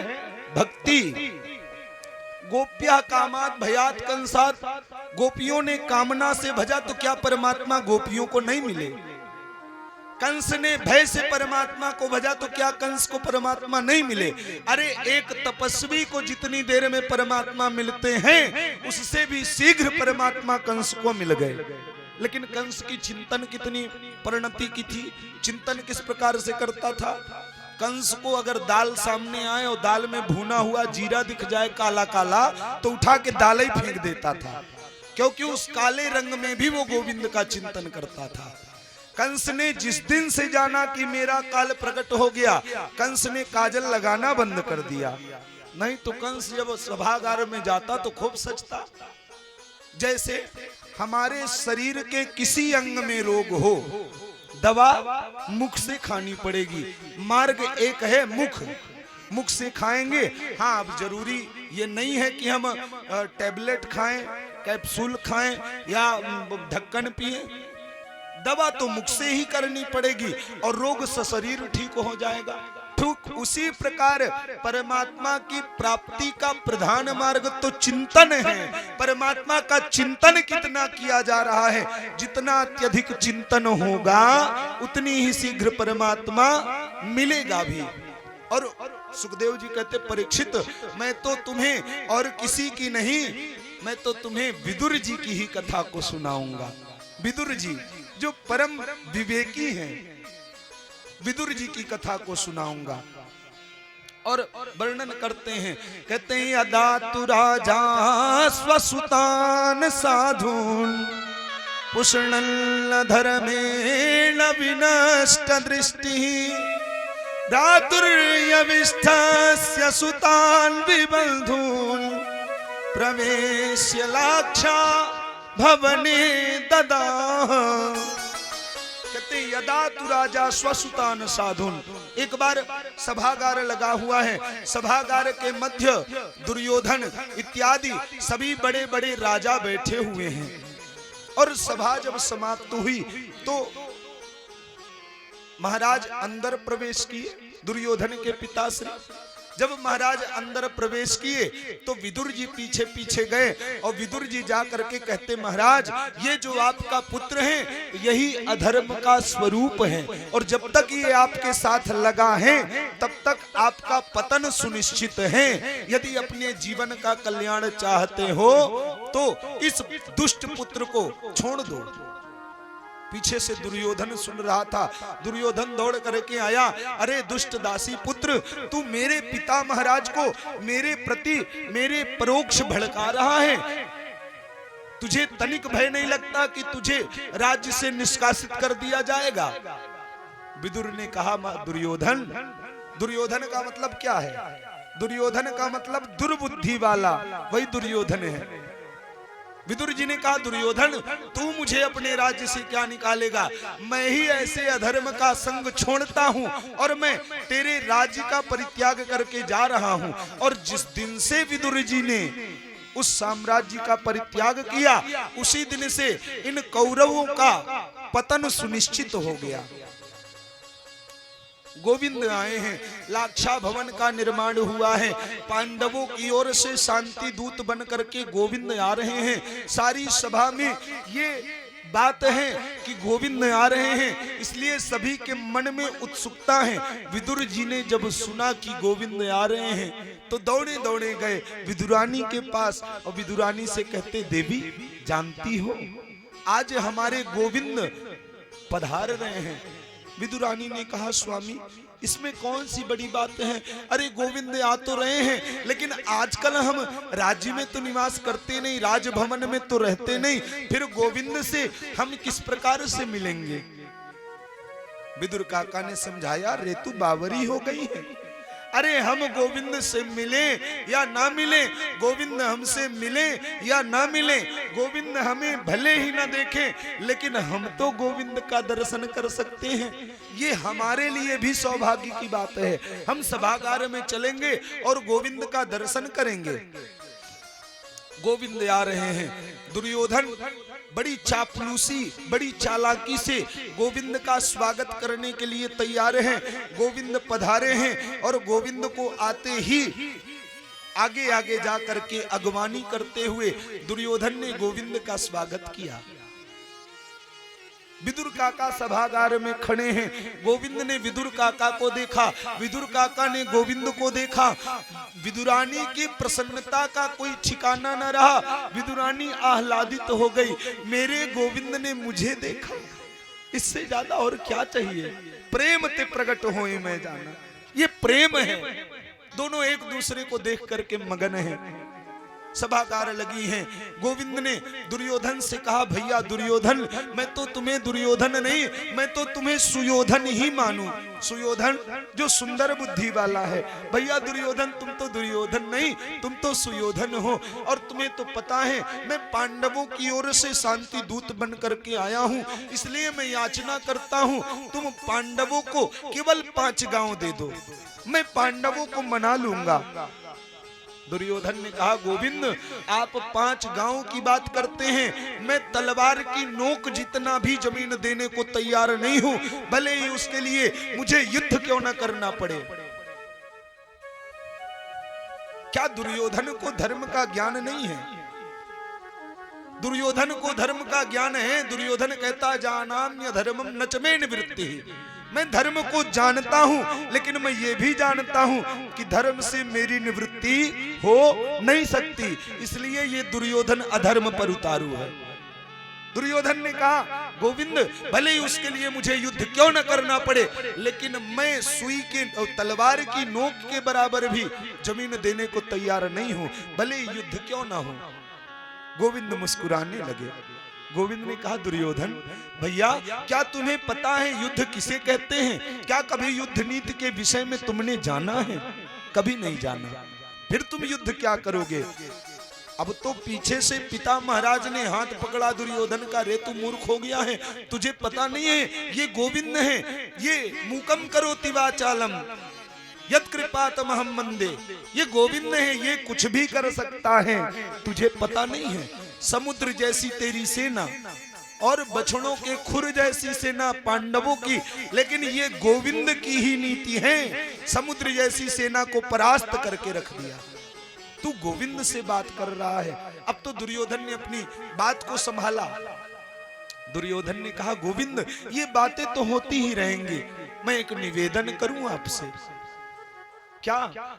भक्ति। गोप्या कामात भयात कंसात, गोपियों ने कामना से भजा तो क्या परमात्मा गोपियों को नहीं मिले? कंस ने भय से परमात्मा को भजा तो क्या कंस को परमात्मा नहीं मिले? अरे एक तपस्वी को जितनी देर में परमात्मा मिलते हैं उससे भी शीघ्र परमात्मा कंस को मिल गए। लेकिन कंस की चिंतन कितनी परिणति की थी, चिंतन किस प्रकार से करता था। कंस को अगर दाल सामने आए और दाल में भुना हुआ जीरा दिख जाए काला काला तो उठा के दाल ही फेंक देता था, क्योंकि उस काले रंग में भी वो गोविंद का चिंतन करता था। कंस ने जिस दिन से जाना कि मेरा काल प्रकट हो गया, कंस ने काजल लगाना बंद कर दिया। नहीं तो कंस जब सभागार में जाता तो खूब सजता। जैसे हमारे शरीर के किसी अंग में रोग हो, दवा मुख से खानी पड़ेगी, मार्ग एक है मुख, मुख से खाएंगे। हाँ, अब जरूरी ये नहीं है कि हम टैबलेट खाएं, कैप्सूल खाएं या ढक्कन पिए, दवा तो मुख से ही करनी पड़ेगी और रोग से शरीर ठीक हो जाएगा। ठीक उसी प्रकार परमात्मा की प्राप्ति का प्रधान मार्ग तो चिंतन है। परमात्मा का चिंतन कितना किया जा रहा है, जितना अत्यधिक चिंतन होगा उतनी ही शीघ्र परमात्मा मिलेगा भी। और सुखदेव जी कहते, परीक्षित मैं तो तुम्हें और किसी की नहीं, मैं तो तुम्हें विदुर जी की ही कथा को सुनाऊंगा। विदुर जी जो परम विवेकी हैं, विदुर जी की कथा को सुनाऊंगा। और वर्णन करते हैं, कहते हैं यदा तु राजा स्वसुतान साधून पुष्णन्न धर्मेण विनष्ट दृष्टि भ्रातुर्यविष्ठस्य सुतान विबन्धून् प्रवेश्य लाक्षा भवने ददाह। कहते यदा तु राजा स्वसुतान साधुन। एक बार सभागार लगा हुआ है, सभागार के मध्य दुर्योधन इत्यादि सभी बड़े बड़े राजा बैठे हुए हैं। और सभा जब समाप्त हुई तो महाराज अंदर प्रवेश किए, दुर्योधन के पिताश्री। जब महाराज अंदर प्रवेश किए तो विदुर जी पीछे पीछे गए और विदुर जी जा करके कहते, महाराज ये जो आपका पुत्र है यही अधर्म का स्वरूप है, और जब तक ये आपके साथ लगा है तब तक आपका पतन सुनिश्चित है। यदि अपने जीवन का कल्याण चाहते हो तो इस दुष्ट पुत्र को छोड़ दो। पीछे से दुर्योधन सुन रहा था, दुर्योधन दौड़ करके आया, अरे दुष्ट दासी पुत्र, तू मेरे पिता महाराज को मेरे प्रति मेरे परोक्ष भड़का रहा है। तुझे तनिक भय नहीं लगता कि तुझे राज्य से निष्कासित कर दिया जाएगा? विदुर ने कहा, दुर्योधन, दुर्योधन का मतलब क्या है? दुर्योधन का मतलब दुर्बुद्धि वाला, वही दुर्योधन है। विदुर जी ने कहा, दुर्योधन तू मुझे अपने राज्य से क्या निकालेगा? मैं ही ऐसे अधर्म का संग छोड़ता हूँ और मैं तेरे राज्य का परित्याग करके जा रहा हूँ। और जिस दिन से विदुर जी ने उस साम्राज्य का परित्याग किया उसी दिन से इन कौरवों का पतन सुनिश्चित हो गया। गोविंद आए हैं, लाक्षा भवन का निर्माण हुआ है, पांडवों की ओर से शांति दूत बन करके गोविंद आ रहे हैं। सारी सभा में ये बात है कि गोविंद आ रहे हैं, इसलिए सभी के मन में उत्सुकता है। विदुर जी ने जब सुना कि गोविंद आ रहे हैं तो दौड़े दौड़े गए विदुरानी के पास और विदुरानी से कहते, देवी जानती हो आज हमारे गोविंद पधार रहे हैं। विदुरानी ने कहा, स्वामी इसमें कौन सी बड़ी बात है? अरे गोविंद आ तो रहे हैं, लेकिन आजकल हम राज्य में तो निवास करते नहीं, राजभवन में तो रहते नहीं, फिर गोविंद से हम किस प्रकार से मिलेंगे? विदुर काका ने समझाया, रेतु बावरी हो गई है। अरे हम गोविंद से मिले या ना मिले, गोविंद हमसे मिले या ना मिले, गोविंद हमें भले ही ना देखें लेकिन हम तो गोविंद का दर्शन कर सकते हैं। ये हमारे लिए भी सौभाग्य की बात है। हम सभागार में चलेंगे और गोविंद का दर्शन करेंगे। गोविंद आ रहे हैं। दुर्योधन बड़ी चापलूसी, बड़ी चालाकी से गोविंद का स्वागत करने के लिए तैयार हैं। गोविंद पधारे हैं और गोविंद को आते ही आगे आगे जा करके अगवानी करते हुए दुर्योधन ने गोविंद का स्वागत किया। विदुर काका सभागार में खड़े हैं। गोविंद ने विदुर काका को देखा, विदुर काका ने गोविंद को देखा। विदुरानी की प्रसन्नता का कोई ठिकाना न रहा। विदुरानी आह्लादित हो गई, मेरे गोविंद ने मुझे देखा, इससे ज्यादा और क्या चाहिए। प्रेम ते प्रकट होए मैं जाना, ये प्रेम है। दोनों एक दूसरे को देख करके मगन हैं। सभागार लगी हैं। गोविंद ने दुर्योधन से कहा, भैया दुर्योधन, मैं तो तुम्हें दुर्योधन नहीं, मैं तो तुम्हें सुयोधन ही मानूं। सुयोधन जो सुंदर बुद्धि वाला है। भैया दुर्योधन, तुम तो दुर्योधन नहीं, तुम तो सुयोधन हो। और तुम्हें तो पता है मैं पांडवों की ओर से शांति दूत बन करके आया हूं, इसलिए मैं याचना करता हूं तुम पांडवों को केवल 5 गांव दे दो, मैं पांडवों को मना लूंगा। दुर्योधन ने कहा, गोविंद आप 5 गांव की बात करते हैं, मैं तलवार की नोक जितना भी जमीन देने को तैयार नहीं हूं, भले ही उसके लिए मुझे युद्ध क्यों न करना पड़े। क्या दुर्योधन को धर्म का ज्ञान नहीं है? दुर्योधन को धर्म का ज्ञान है। दुर्योधन कहता, जानाम्य धर्मम न च मे निवृत्ति, मैं धर्म को जानता हूं, लेकिन मैं ये भी जानता हूं कि धर्म से मेरी निवृत्ति हो नहीं सकती, इसलिए ये दुर्योधन अधर्म पर उतारू है। दुर्योधन ने कहा, गोविंद भले ही उसके लिए मुझे युद्ध क्यों न करना पड़े, लेकिन मैं सुई के तलवार की नोक के बराबर भी जमीन देने को तैयार नहीं हूं, भले ही युद्ध क्यों ना हो। गोविंद मुस्कुराने लगे। गोविंद ने कहा, दुर्योधन भैया, क्या तुम्हें पता है युद्ध किसे कहते हैं? क्या कभी युद्ध नीति के विषय में तुमने जाना है? कभी नहीं जाना, फिर तुम युद्ध क्या करोगे? अब तो पीछे से पिता महाराज ने हाथ पकड़ा दुर्योधन का, रे तू मूर्ख हो गया है, तुझे पता नहीं है ये गोविंद है, ये मूकम करोति वाचालम यत् कृपातमहं वंदे, ये गोविंद है, ये कुछ भी कर सकता है, तुझे पता नहीं है। समुद्र जैसी तेरी सेना और बछड़ों के खुर जैसी सेना पांडवों की, लेकिन ये गोविंद की ही नीति है, समुद्र जैसी सेना को परास्त करके रख दिया। तू गोविंद से बात कर रहा है। अब तो दुर्योधन ने अपनी बात को संभाला। दुर्योधन ने कहा, गोविंद ये बातें तो होती ही रहेंगी, मैं एक निवेदन करूं आपसे। क्या?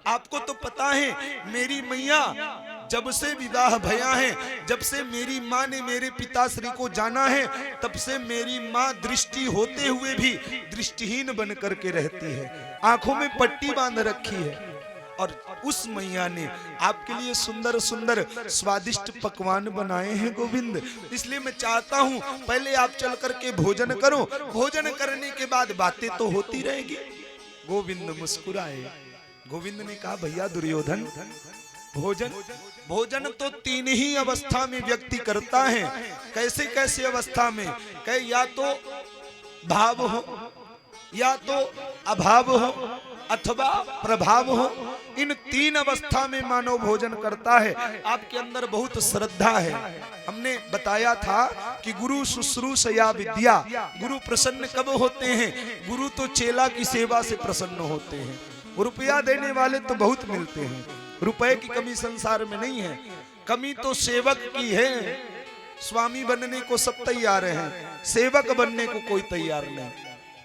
आपको तो पता है मेरी मैया जब से विवाह भया है, जब से मेरी माँ ने मेरे पिताश्री को जाना है, तब से मेरी माँ दृष्टि होते हुए भी दृष्टिहीन बन करके रहती है, आंखों में पट्टी बांध रखी है। और उस मैया ने आपके लिए सुंदर सुंदर स्वादिष्ट पकवान बनाए हैं गोविंद, इसलिए मैं चाहता हूं पहले आप चल करके भोजन करो, भोजन करने के बाद बातें तो होती रहेगी। गोविंद मुस्कुराए। गोविंद ने कहा, भैया दुर्योधन, भोजन तो 3 ही अवस्था में व्यक्ति करता है। कैसे कैसे अवस्था में? कहे या तो भाव हो, या तो अभाव हो, अथवा प्रभाव हो। इन 3 अवस्था में मानव भोजन करता है। आपके अंदर बहुत श्रद्धा है। हमने बताया था कि गुरु शुश्रूषया विद्या, गुरु प्रसन्न कब होते हैं? गुरु तो चेला की सेवा से प्रसन्न होते हैं। रुपया देने वाले तो बहुत मिलते हैं, रुपए की कमी संसार में नहीं है, कमी तो सेवक की है। स्वामी बनने को सब तैयार हैं, सेवक बनने को कोई तैयार नहीं।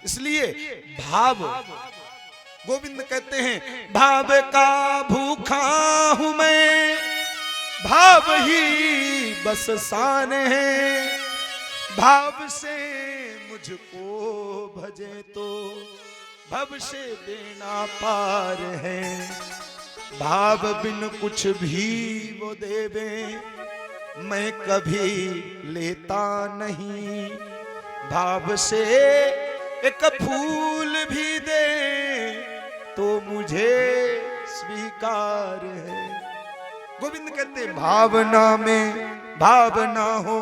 इसलिए भाव, गोविंद कहते हैं, भाव का भूखा हूं मैं, भाव ही बस शान है, भाव से मुझको भजे तो भव से देना पार है, भाव बिन कुछ भी वो देवे मैं कभी लेता नहीं, भाव से एक फूल भी दे तो मुझे स्वीकार है। गोविंद कहते, भावना में भावना हो,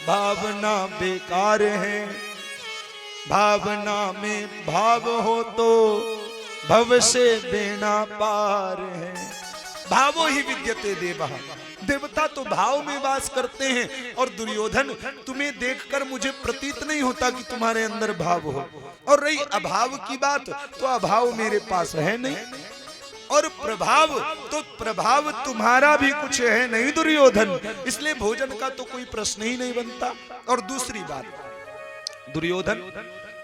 भावना बेकार है, भावना में भाव हो तो भव से देना पार है। भावो ही विद्यते देवः। देवता तो भाव में वास करते हैं, और दुर्योधन तुम्हें देखकर मुझे प्रतीत नहीं होता कि तुम्हारे अंदर भाव हो। और रही अभाव की बात, तो अभाव मेरे पास है नहीं, और प्रभाव तो प्रभाव तुम्हारा भी कुछ है नहीं दुर्योधन, इसलिए भोजन का तो कोई प्रश्न ही नहीं बनता। और दूसरी बात दुर्योधन,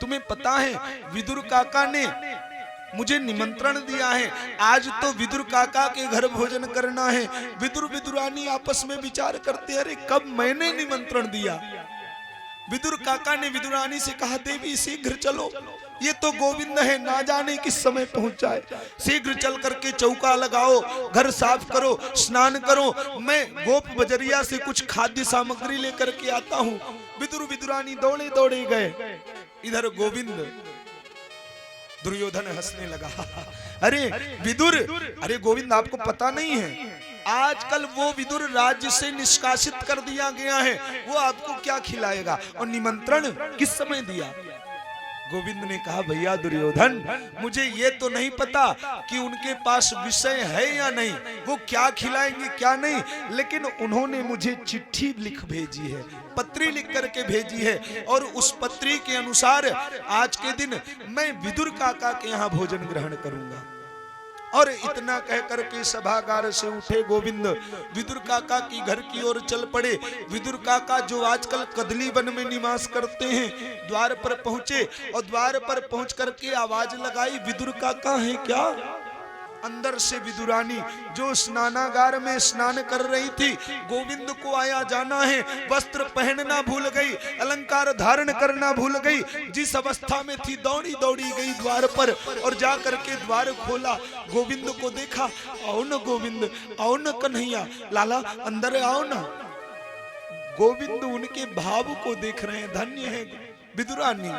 तुम्हें पता है विदुर काका ने मुझे निमंत्रण दिया है, आज तो विदुर काका के घर भोजन करना है। विदुर विदुरानी आपस में विचार करते, अरे कब मैंने निमंत्रण दिया। विदुर काका ने विदुरानी से कहा, देवी शीघ्र चलो, ये तो गोविंद है, ना जाने किस समय पहुंच जाए। शीघ्र चल करके चौका लगाओ, घर साफ करो, स्नान करो, मैं गोप बजरिया से कुछ खाद्य सामग्री लेकर के आता हूँ। विदुर विदुरानी दौड़े दौड़े गए। इधर गोविंद, दुर्योधन हंसने लगा, अरे विदुर, अरे गोविंद आपको पता नहीं है, आजकल वो विदुर राज्य से निष्कासित कर दिया गया है, वो आपको क्या खिलाएगा, और निमंत्रण किस समय दिया। गोविंद ने कहा, भैया दुर्योधन, मुझे ये तो नहीं पता कि उनके पास विषय है या नहीं, वो क्या खिलाएंगे क्या नहीं, लेकिन उन्होंने मुझे चिट्ठी लिख भेजी है, पत्री लिख करके भेजी है, और उस पत्री के अनुसार आज के दिन मैं विदुर काका के यहाँ भोजन ग्रहण करूंगा। और इतना कह करके सभागार से उठे गोविंद, विदुर काका की घर की ओर चल पड़े। विदुर काका जो आजकल कदली वन में निवास करते हैं, द्वार पर पहुंचे, और द्वार पर पहुंच करके आवाज लगाई, विदुर काका है क्या। अंदर से विदुरानी जो स्नानागार में स्नान कर रही थी, गोविंद को आया जाना है, वस्त्र पहनना भूल गई, अलंकार धारण करना भूल गई, जिस अवस्था में थी दौड़ी दौड़ी गई द्वार पर, और जा करके द्वार खोला, गोविंद को देखा। आओ न गोविंद, आओ न कन्हैया, लाला अंदर आओ न। गोविंद उनके भाव को देख रहे हैं, धन्य है विदुरानी।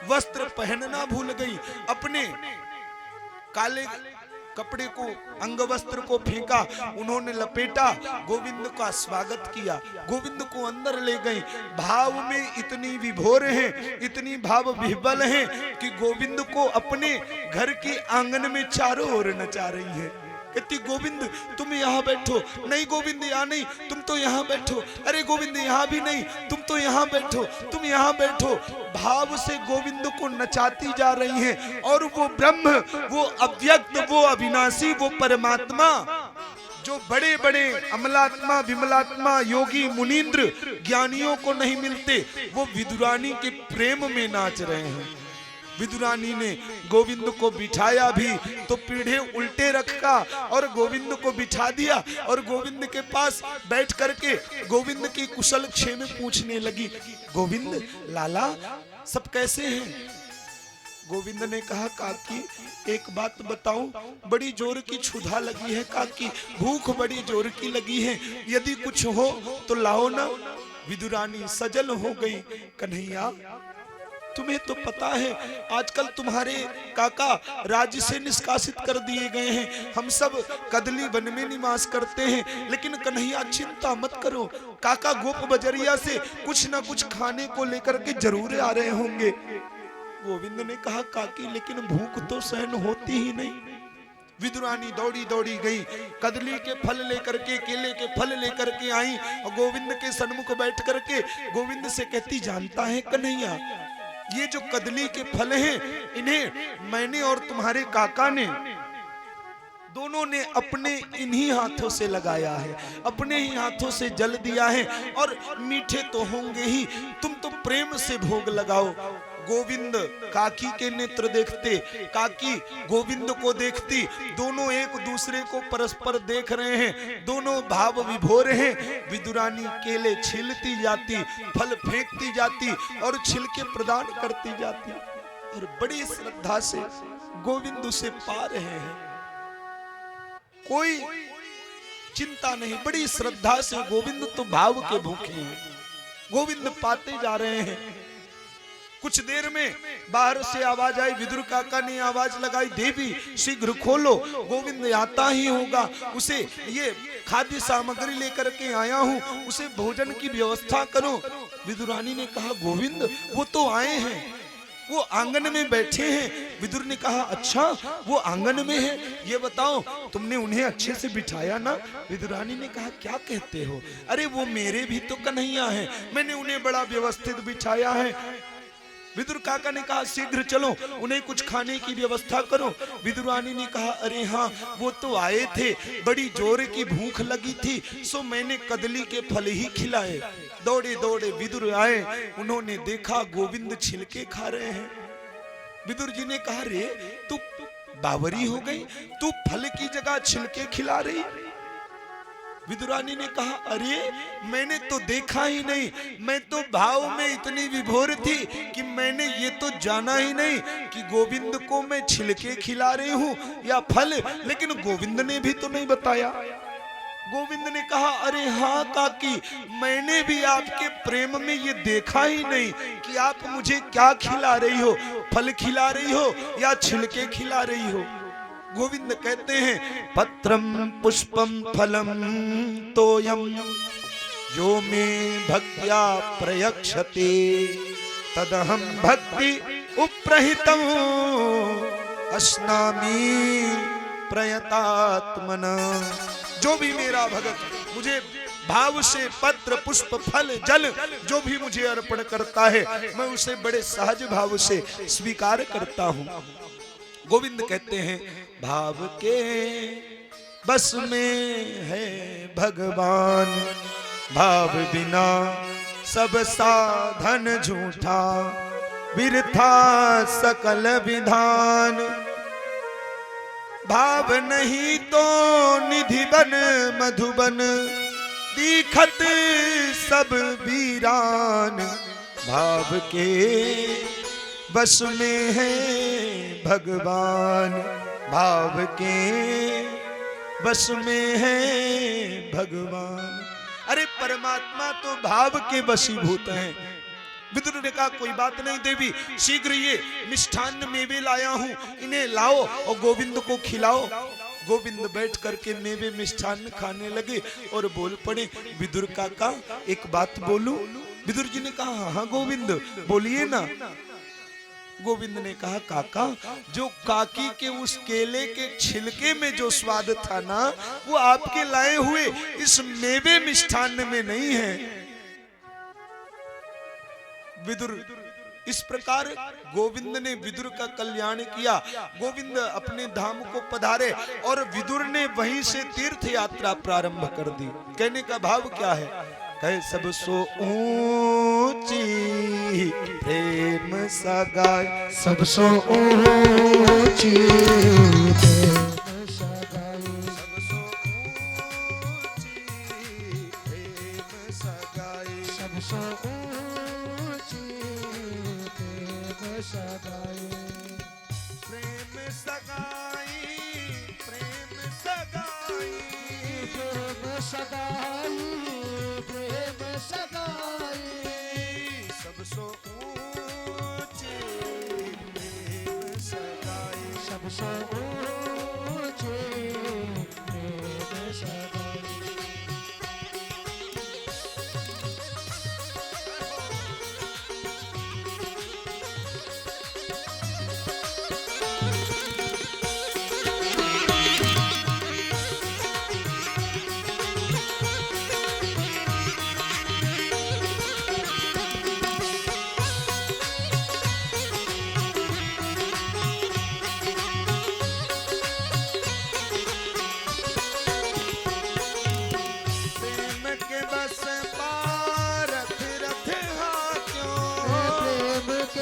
वस्त्र पहनना भूल गई, अपने काले कपड़े को, अंग वस्त्र को फेंका, उन्होंने लपेटा, गोविंद का स्वागत किया, गोविंद को अंदर ले गई। भाव में इतनी विभोर हैं, इतनी भाव विह्वल हैं कि गोविंद को अपने घर के आंगन में चारों ओर नचा रही है। कहती, गोविंद तुम यहाँ बैठो, नहीं गोविंद यहाँ नहीं, तुम तो यहाँ बैठो, अरे गोविंद यहाँ भी नहीं, तुम तो यहाँ बैठो, तुम यहाँ बैठो। भाव से गोविंद को नचाती जा रही हैं, और वो ब्रह्म, वो अव्यक्त, वो अविनाशी, वो परमात्मा जो बड़े बड़े अमलात्मा विमलात्मा योगी मुनींद्र ज्ञानियों को नहीं मिलते, वो विदुरानी के प्रेम में नाच रहे हैं। विदुरानी ने गोविंद को बिठाया भी तो पीढ़े उल्टे रखा, और गोविंद को बिठा दिया, और गोविंद के पास बैठ करके गोविंद की कुशल क्षेम पूछने लगी। गोविंद, लाला सब कैसे हैं। गोविंद ने कहा, काकी एक बात बताऊं, बड़ी जोर की क्षुधा लगी है काकी, भूख बड़ी जोर की लगी है, यदि कुछ हो तो लाओ ना। विदुरानी सजल हो गई, कन्हैया तुम्हें तो पता है आजकल तुम्हारे काका राज्य से निष्कासित कर दिए गए हैं, हम सब कदली वन में निवास करते हैं, लेकिन कन्हैया चिंता मत करो, काका गोप बजरिया से कुछ न कुछ खाने को लेकर के जरूर आ रहे होंगे। गोविंद ने कहा, काकी लेकिन भूख तो सहन होती ही नहीं। विदुरानी दौड़ी दौड़ी गई, कदली के फल लेकर के, केले के फल लेकर के आई, और गोविंद के सन्मुख बैठ करके गोविंद से कहती, जानता है कन्हैया, ये जो कदली के फल हैं, इन्हें मैंने और तुम्हारे काका ने दोनों ने अपने इन्हीं हाथों से लगाया है, अपने ही हाथों से जल दिया है, और मीठे तो होंगे ही, तुम तो प्रेम से भोग लगाओ। गोविंद काकी के नेत्र देखते, काकी गोविंद को देखती, दोनों एक दूसरे को परस्पर देख रहे हैं, दोनों भाव विभोर हैं। विदुरानी केले छीलती जाती, फल फेंकती जाती, और छिलके प्रदान करती जाती, और बड़ी श्रद्धा से गोविंद उसे पा रहे हैं, कोई चिंता नहीं, बड़ी श्रद्धा से गोविंद तो भाव के भूखे हैं, गोविंद पाते जा रहे हैं। कुछ देर में बाहर से आवाज आई, विदुर काका ने आवाज लगाई, देवी शीघ्र खोलो, गोविंद आता ही होगा, उसे ये खाद्य सामग्री लेकर के आया हूँ, उसे भोजन की व्यवस्था करो। विदुरानी ने कहा, गोविंद वो तो आए हैं, वो आंगन में बैठे हैं। विदुर ने कहा अच्छा वो आंगन में है, ये बताओ तुमने उन्हें अच्छे से बिठाया ना? विदुरानी ने कहा क्या कहते हो, अरे वो मेरे भी तो कन्हैया हैं, मैंने उन्हें बड़ा व्यवस्थित बिठाया है। विदुर काका ने कहा शीघ्र चलो उन्हें कुछ खाने की व्यवस्था करो। विदुरानी ने कहा अरे हाँ वो तो आए थे, बड़ी जोर की भूख लगी थी, सो मैंने कदली के फल ही खिलाए। दौड़े दौड़े विदुर आए, उन्होंने देखा गोविंद छिलके खा रहे हैं। विदुर जी ने कहा रे तू बावरी हो गई, तू फल की जगह छिलके खिला रही। विदुरानी ने कहा अरे मैंने तो देखा ही नहीं, मैं तो भाव में इतनी विभोर थी कि मैंने ये तो जाना ही नहीं कि गोविंद को मैं छिलके खिला रही हूँ या फल, लेकिन गोविंद ने भी तो नहीं बताया। गोविंद ने कहा अरे हाँ काकी, मैंने भी आपके प्रेम में ये देखा ही नहीं कि आप मुझे क्या खिला रही हो, फल खिला रही हो या छिलके खिला रही हो। गोविंद कहते हैं पत्रम पुष्पम फलम तोयम यो मे भक्त्या प्रयक्षते तदहम भक्ति उप्रहितम अस्नामि प्रयतात्मना। जो भी मेरा भगत मुझे भाव से पत्र पुष्प फल जल जो भी मुझे अर्पण करता है, मैं उसे बड़े सहज भाव से स्वीकार करता हूँ। गोविंद कहते हैं भाव के बस में है भगवान, भाव बिना सब साधन झूठा, बिरथा सकल विधान। भाव नहीं तो निधि बन मधुबन, दीखत सब वीरान। भाव के बस में है भगवान, भाव के बस में है भगवान। अरे परमात्मा तो भाव के वशीभूत हैं। विदुर ने कहा कोई बात नहीं देवी, शीघ्र ये मिष्ठान्न मेवे लाया हूं, इन्हें लाओ और गोविंद को खिलाओ। गोविंद बैठ करके मेवे मिष्ठान्न खाने लगे और बोल पड़े विदुर काका एक बात बोलूं? विदुर जी ने कहा हाँ गोविंद बोलिए ना। गोविंद ने कहा काका जो काकी के उस केले के छिलके में जो स्वाद था ना, वो आपके लाए हुए इस मेवे मिष्ठान्न में नहीं है। विदुर इस प्रकार गोविंद ने विदुर का कल्याण किया। गोविंद अपने धाम को पधारे और विदुर ने वहीं से तीर्थ यात्रा प्रारंभ कर दी। कहने का भाव क्या है, कहे सब सो ऊंची प्रेम सगाई, सब सो ऊंची प्रेम सगाई, सब सो ऊंची प्रेम सगाई, सब सो ऊंची प्रेम सगाई, प्रेम सगाई, प्रेम सगाई, प्रेम सगाई, प्रेम सगाई, सब सो ऊंची प्रेम सगाई, सब सो ऊंची प्रेम सगाई।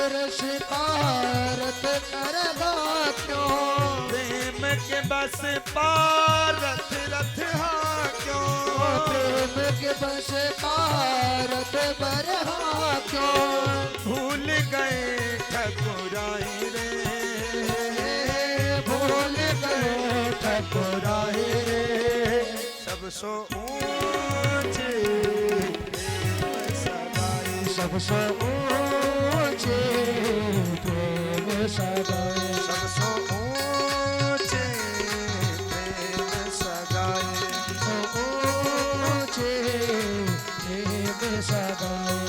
रस पारत करवा क्यों, प्रेम के बस पारत रथ हाँ क्यों, प्रेम के बस पारत बरहा क्यों, भूल गए ठकुराई रे, भूल गए ठकुराई रे, सब सो ऊंचे प्रेम सगाई, सब सो ऊंचे प्रेम सगाई, सब सो ऊंचे प्रेम सगाई, ऊंचे प्रेम सगाई।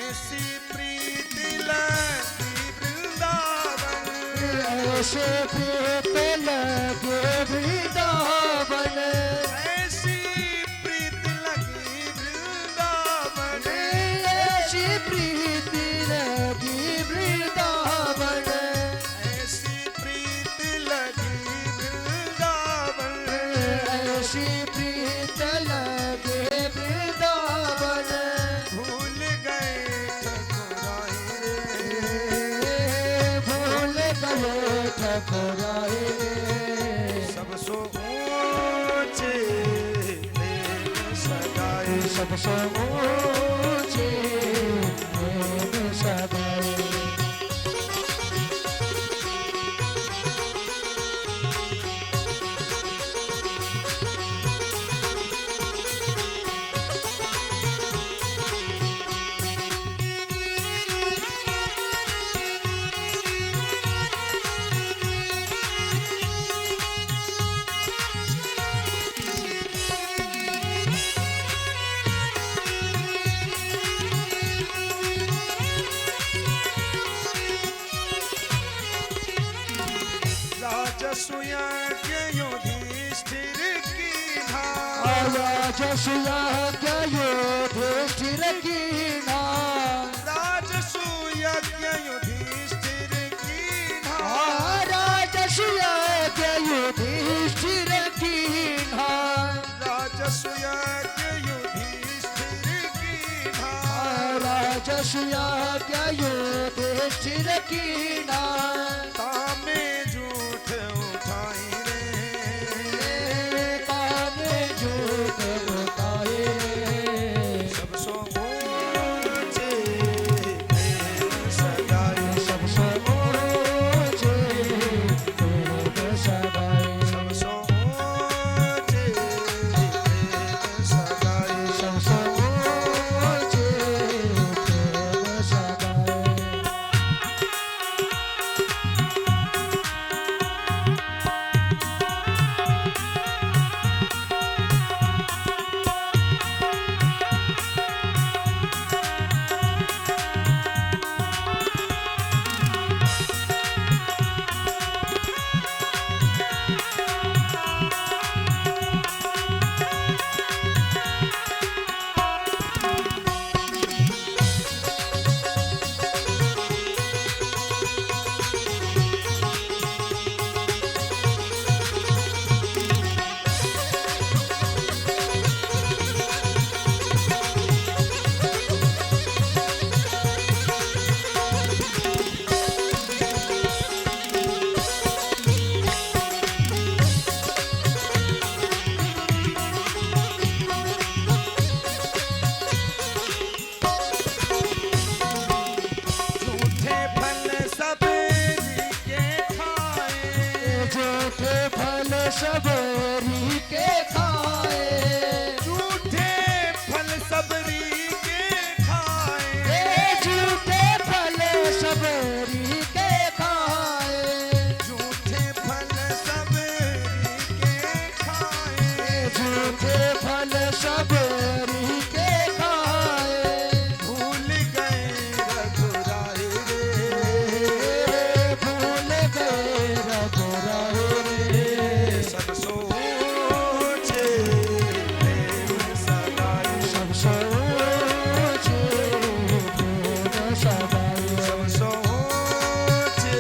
ऐसी प्रीत लगी वृंदावन, ऐसे प्रीत लगे वृंदावन, ऐसी प्रीत लगी वृंदावन, ऐसी प्रीत लगी वृंदावन, ऐसी प्रीत लगी वृंदावन, ऐसी प्रीत लगे वृंदावन, भूल गए ठकुराई रे, भूल गए ठकुराई रे, सब सो ऊंचे प्रेम सगाए, सबसे ऊंचे प्रेम सगाए। राजसूया के युधिष्ठिर की धाम, राजसूया के युधिष्ठिर की नाम, राजसूया के युधिष्ठिर की धाम, राजसूया के युधिष्ठिर की नाम, राजसूया के युधिष्ठिर की धाम, राजसूया के युधिष्ठिर की नाम, तामे झूठ उठाई रे, तामे झूठ उठाए रे, सब सो ऊंचे प्रेम सगाए, सबसे ऊंचे प्रेम सगाए, सब सो ऊंचे प्रेम सगाए, सबसे ऊंचे प्रेम सगाए। झूठे फल सब के खाए, झूठे फल सबरी के खाए, झूठे फल सबरी के खाए, झूठे फल सबरी के खाए, झूठे फल सबरी के खाए, झूठे फल सबरी के खाए, भूल गए रघुराई रे, भूल गए रघुराई रे, सब सो ऊंचे प्रेम सगाए, सबसे ऊंचे प्रेम सगाए, सब सो ऊंचे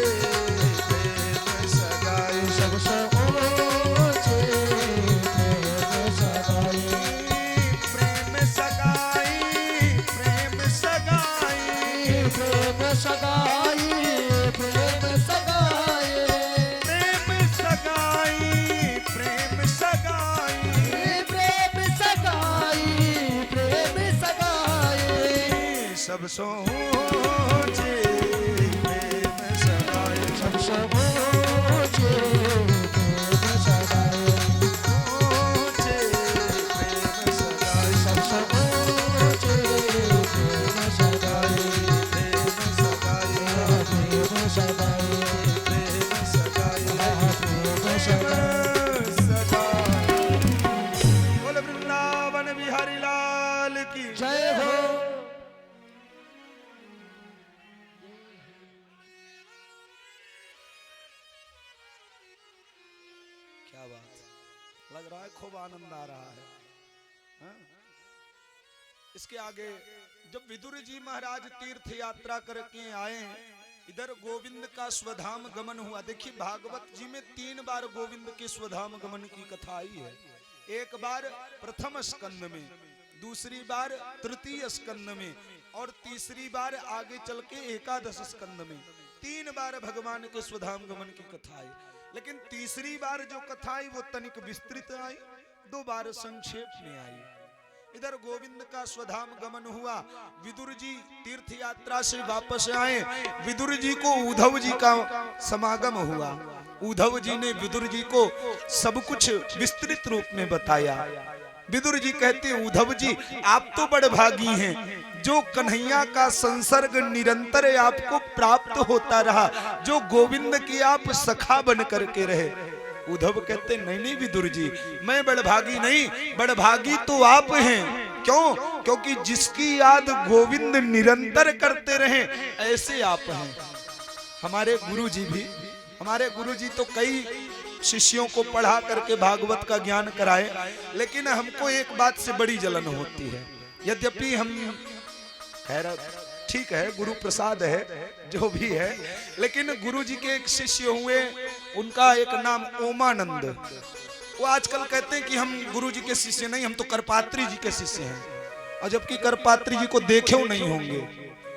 प्रेम सगाए, सबसे ऊंचे प्रेम सगाए। प्रेम सगाई, प्रेम सगाई, प्रेम सगाई, प्रेम सगाए, प्रेम सगाई, प्रेम सगाई, प्रेम सगाई, प्रेम सगाए, सब सो ऊंचे प्रेम सगाए, सबसे ऊंचे प्रेम सगाए, ऊंचे प्रेम सगाए, सबसे ऊंचे प्रेम सगाए, प्रेम सगाए, प्रेम सगाए, प्रेम सगाए, प्रेम सगाए। बोल वृंदावन बिहारी लाल की जय हो। बात, लग रहा है खूब आनंद आ रहा है, हाँ? इसके आगे जब विदुर जी महाराज तीर्थ यात्रा करके आए, इधर गोविंद का स्वधाम गमन हुआ। देखिए भागवत जी में 3 बार गोविंद के स्वधाम गमन की कथा आई है। एक बार प्रथम स्कंद में, दूसरी बार तृतीय स्कंद में, और तीसरी बार आगे चल के एकादश स्कंद में। 3 बार भगवान के स्वधाम गमन की कथा आई, लेकिन तीसरी बार जो कथा आई वो तनिक विस्तृत आई, 2 बार संक्षेप में आई। इधर गोविंद का स्वधाम गमन हुआ, विदुर जी तीर्थ यात्रा से वापस आए, विदुर जी को उद्धव जी का समागम हुआ। उद्धव जी ने विदुर जी को सब कुछ विस्तृत रूप में बताया। विदुर जी कहते हैं, उद्धव जी आप तो बड़े भागी हैं, जो कन्हैया का संसर्ग निरंतर आपको प्राप्त होता रहा, जो गोविंद की आप सखा बन करके रहे। उद्धव कहते नहीं नहीं विदुर जी, मैं बड़भागी नहीं, बड़भागी तो आप हैं। क्यों? क्योंकि जिसकी याद गोविंद निरंतर करते रहे, ऐसे आप हैं। हमारे गुरु जी तो कई शिष्यों को पढ़ा करके भागवत का ज्ञान कराए, लेकिन हमको एक बात से बड़ी जलन होती है। यद्यपि हम खैर ठीक है, गुरु प्रसाद है जो भी है, लेकिन गुरु जी के एक शिष्य हुए, उनका एक नाम ओमानंद। वो आजकल कहते हैं कि हम गुरु जी के शिष्य नहीं, हम तो करपात्री जी के शिष्य हैं, और जबकि करपात्री जी को देखे नहीं होंगे,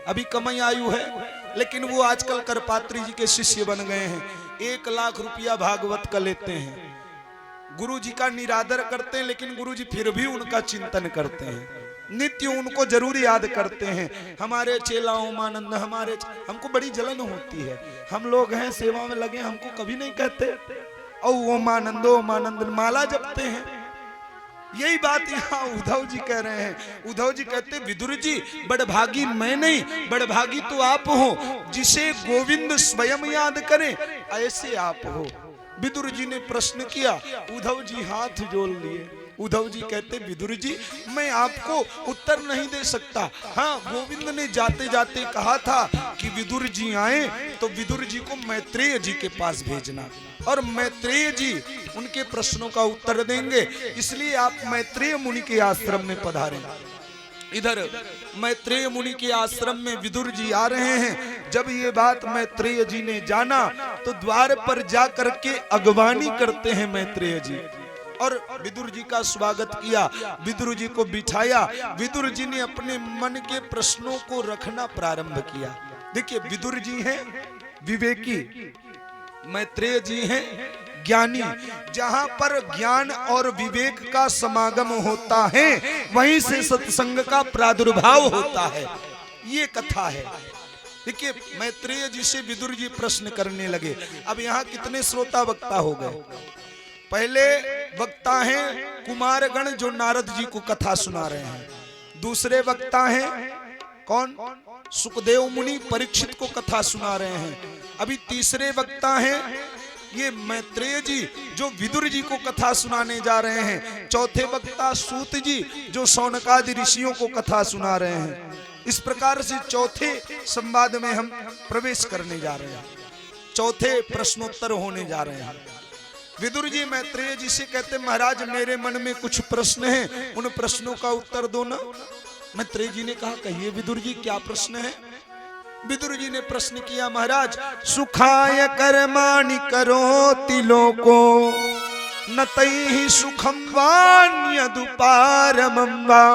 अभी कम आयु है, लेकिन वो आजकल करपात्री जी के शिष्य बन गए हैं। 1 लाख रुपया भागवत का लेते हैं, गुरु जी का निरादर करते हैं, लेकिन गुरु जी फिर भी उनका चिंतन करते हैं, नित्य उनको जरूर याद करते हैं। हमारे चेला ओमानंद, हमको बड़ी जलन होती है। हम लोग हैं सेवा में लगे, हमको कभी नहीं कहते और ओमानंद माला जपते हैं। यही बात यहाँ उद्धव जी कह रहे हैं। उद्धव जी कहते विदुर जी बड़भागी मैं नहीं, बड़भागी तो आप हो, जिसे गोविंद स्वयं याद करे, ऐसे आप हो। विदुर जी ने प्रश्न किया, उद्धव जी हाथ जोड़ लिए। उद्धव जी कहते विदुर जी मैं आपको उत्तर नहीं दे सकता, हाँ गोविंद ने जाते जाते कहा था कि विदुर जी आए तो विदुर जी को मैत्रेय जी के पास भेजना, और मैत्रेय जी उनके प्रश्नों का उत्तर देंगे, इसलिए आप मैत्रेय मुनि के आश्रम में पधारें। इधर मैत्रेय मुनि के आश्रम में विदुर जी आ रहे हैं। जब ये बात मैत्रेय जी ने जाना तो द्वार पर जा करके अगवानी करते हैं मैत्रेय जी, और विदुर जी का स्वागत किया, विदुर जी को बिठाया। विदुर जी ने अपने मन के प्रश्नों को रखना प्रारंभ किया। देखिए विदुर जी हैं विवेकी, मैत्रेय जी हैं ज्ञानी। जहां पर ज्ञान और विवेक का समागम होता है, वहीं से सत्संग का प्रादुर्भाव होता है। ये कथा है। देखिए मैत्रेय जी से विदुर जी प्रश्न करने लगे। अब यहाँ कितने श्रोता वक्ता हो गए? पहले वक्ता हैं कुमारगण जो नारद जी को कथा सुना रहे हैं, दूसरे वक्ता हैं कौन? सुखदेव मुनि परीक्षित को कथा सुना रहे हैं। अभी तीसरे वक्ता हैं ये मैत्रेय जी जो विदुर जी को कथा सुनाने जा रहे हैं। चौथे वक्ता सूत जी जो शौनकादि ऋषियों को कथा सुना रहे हैं। इस प्रकार से चौथे संवाद में हम प्रवेश करने जा रहे हैं, चौथे प्रश्नोत्तर होने जा रहे हैं। विदुर जी मैत्रेय जी से कहते महाराज मेरे मन में कुछ प्रश्न हैं, उन प्रश्नों का उत्तर दो ना। मैत्रेय जी ने कहा कहिए विदुर जी क्या प्रश्न है? विदुर जी ने प्रश्न किया महाराज सुखाय कर्माणि करोति लोको न तैहि सुखम वान्यदुपारमं वा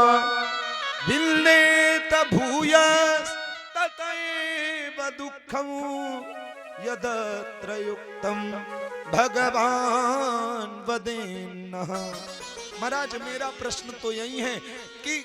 भिन्नेत भूयस् ततैव दुःखं यदत्र युक्तं भगवान वदेन्नः। महाराज मेरा प्रश्न तो यही है कि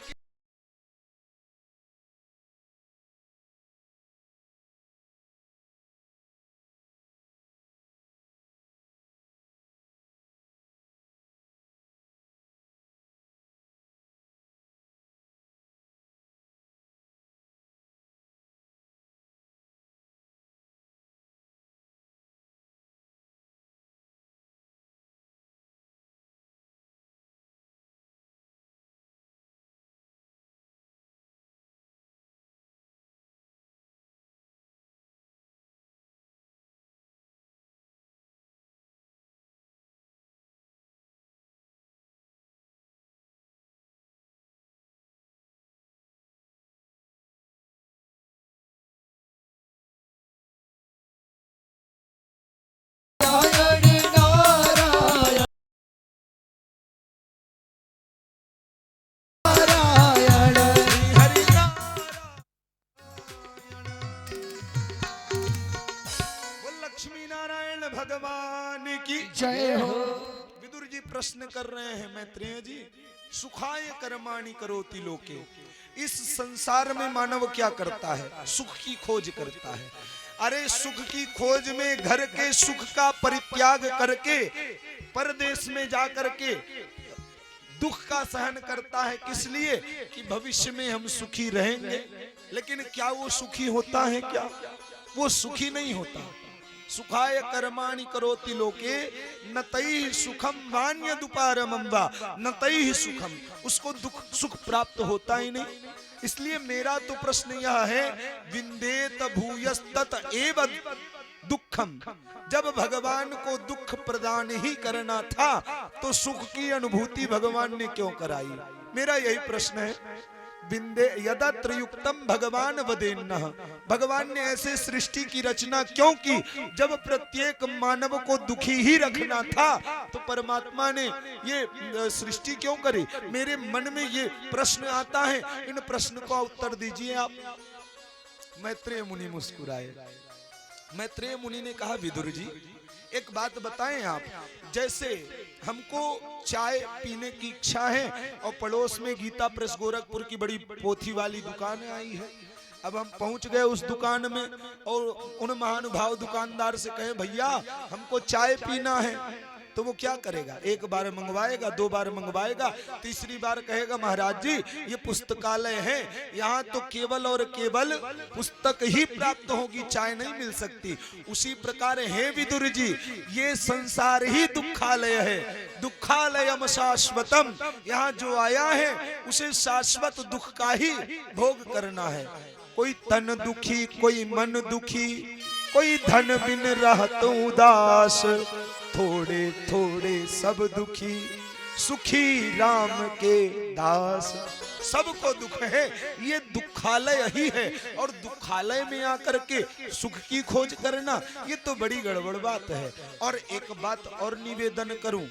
भगवान की जय हो। विदुर जी प्रश्न कर रहे हैं मैत्रेय जी, सुखाय कर्माणि करोति लोके। इस संसार में मानव क्या करता है? सुख की खोज करता है। अरे सुख की खोज में घर के सुख का परित्याग करके परदेश में जा करके दुख का सहन करता है। किस लिए? कि भविष्य में हम सुखी रहेंगे। लेकिन क्या वो सुखी होता है? क्या वो सुखी नहीं होता। सुखाय कर्माणि करोति लोके नतैः सुखम वान्यदुपारमं वा नतैः सुखम। उसको दुख सुख प्राप्त होता ही नहीं। इसलिए मेरा तो प्रश्न यह है, विंदेत भूयस्तत एव दुखम। जब भगवान को दुख प्रदान ही करना था तो सुख की अनुभूति भगवान ने क्यों कराई? मेरा यही प्रश्न है। बिंदे यदत्र युक्तम भगवान वदेन्नः। भगवान ने ऐसे सृष्टि की रचना क्यों की? जब प्रत्येक मानव को दुखी ही रखना था तो परमात्मा ने ये सृष्टि क्यों करी? मेरे मन में ये प्रश्न आता है। इन प्रश्न का उत्तर दीजिए आप। मैत्रेय मुनि मुस्कुराए। मैत्रेय मुनि ने कहा, विदुर जी एक बात बताएं आप, जैसे हमको चाय पीने की इच्छा है और पड़ोस में गीता प्रेस गोरखपुर की बड़ी पोथी वाली दुकान आई है। अब हम पहुंच गए उस दुकान में और उन महानुभाव दुकानदार से कहे, भैया हमको चाय पीना है, तो वो क्या करेगा? एक बार मंगवाएगा, दो बार मंगवाएगा, तीसरी बार कहेगा, महाराज जी ये पुस्तकालय है, यहाँ तो केवल और केवल पुस्तक ही प्राप्त होगी, चाय नहीं मिल सकती। उसी प्रकार है विदुर जी, ये संसार ही दुखालय है। दुखालयम शाश्वतम। यहाँ जो आया है उसे शाश्वत दुख का ही भोग करना है। कोई तन दुखी, कोई मन दुखी, कोई धन बिन रहत उदास, थोड़े थोड़े सब दुखी, सुखी राम के दास। सबको दुख है, ये दुखालय ही है। और दुखालय में आकर के सुख की खोज करना, ये तो बड़ी गड़बड़ बात है। और एक बात और निवेदन करूं,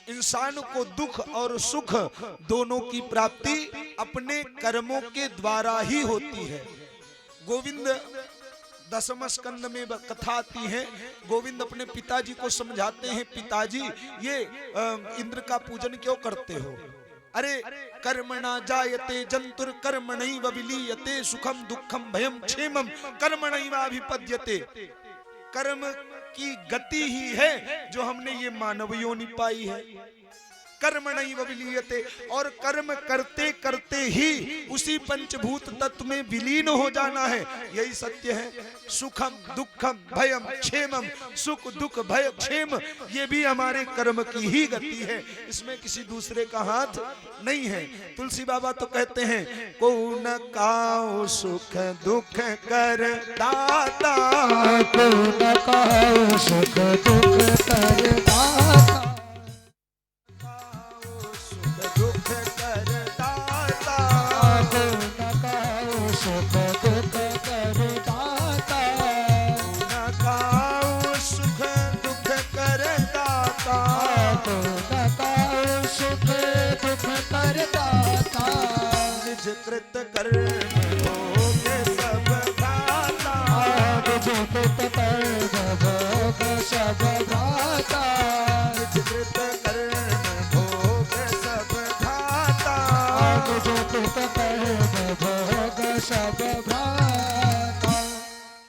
इंसान को दुख और सुख दोनों की प्राप्ति अपने कर्मों के द्वारा ही होती है। गोविंद दसम स्कंद में कथा आती है। गोविंद अपने पिताजी को समझाते हैं, पिताजी ये इंद्र का पूजन क्यों करते हो? अरे कर्मणा जायते जंतुर कर्मणैव विलीयते, सुखम दुखम भयम क्षेमम कर्मणैवाभिपद्यते। कर्म की गति ही है जो हमने ये मानव योनि पाई है। कर्मणैव विलीयते। और कर्म करते करते ही उसी पंचभूत तत्व में विलीन हो जाना है, यही सत्य है। सुखम दुखम भयम क्षेमम, सुख दुख भय क्षेम, ये भी हमारे कर्म की ही गति है, इसमें किसी दूसरे का हाथ नहीं है। तुलसी बाबा तो कहते हैं, को न काओ सुख दुख कर दाता, को न काओ सुख दुख कर दाता, दुख कर दाता, को न काओ सुख दुख कर दाता, न काओ सुख दुख कर दाता, को न काओ सुख दुख कर दाता, निज कृत कर्म भोग सब दाता, निज कृत कर्म भोग सब दाता, निज कृत कर्म भोग सब दाता, निज कृत कर्म भोग सब दाता।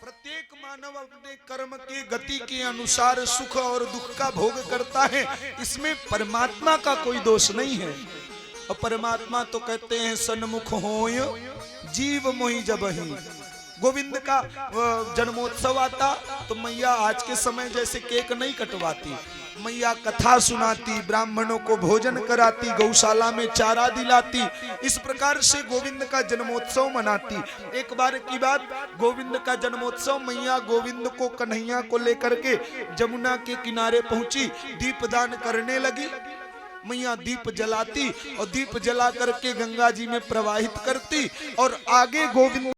प्रत्येक मानव अपने कर्म की गति के अनुसार सुख और दुख का भोग करता है, इसमें परमात्मा का कोई दोष नहीं है। और परमात्मा तो कहते हैं, सन्मुख होय जीव मोहि जबहि। गोविंद का जन्मोत्सव आता तो मैया आज के समय जैसे केक नहीं कटवाती, मैया कथा सुनाती, ब्राह्मणों को भोजन कराती, गौशाला में चारा दिलाती। इस प्रकार से गोविंद का जन्मोत्सव मनाती। एक बार की बात, गोविंद का जन्मोत्सव, मैया गोविंद को कन्हैया को लेकर के जमुना के किनारे पहुंची, दीपदान करने लगी। मैया दीप जलाती और दीप जला करके गंगा जी में प्रवाहित करती और आगे गोविंद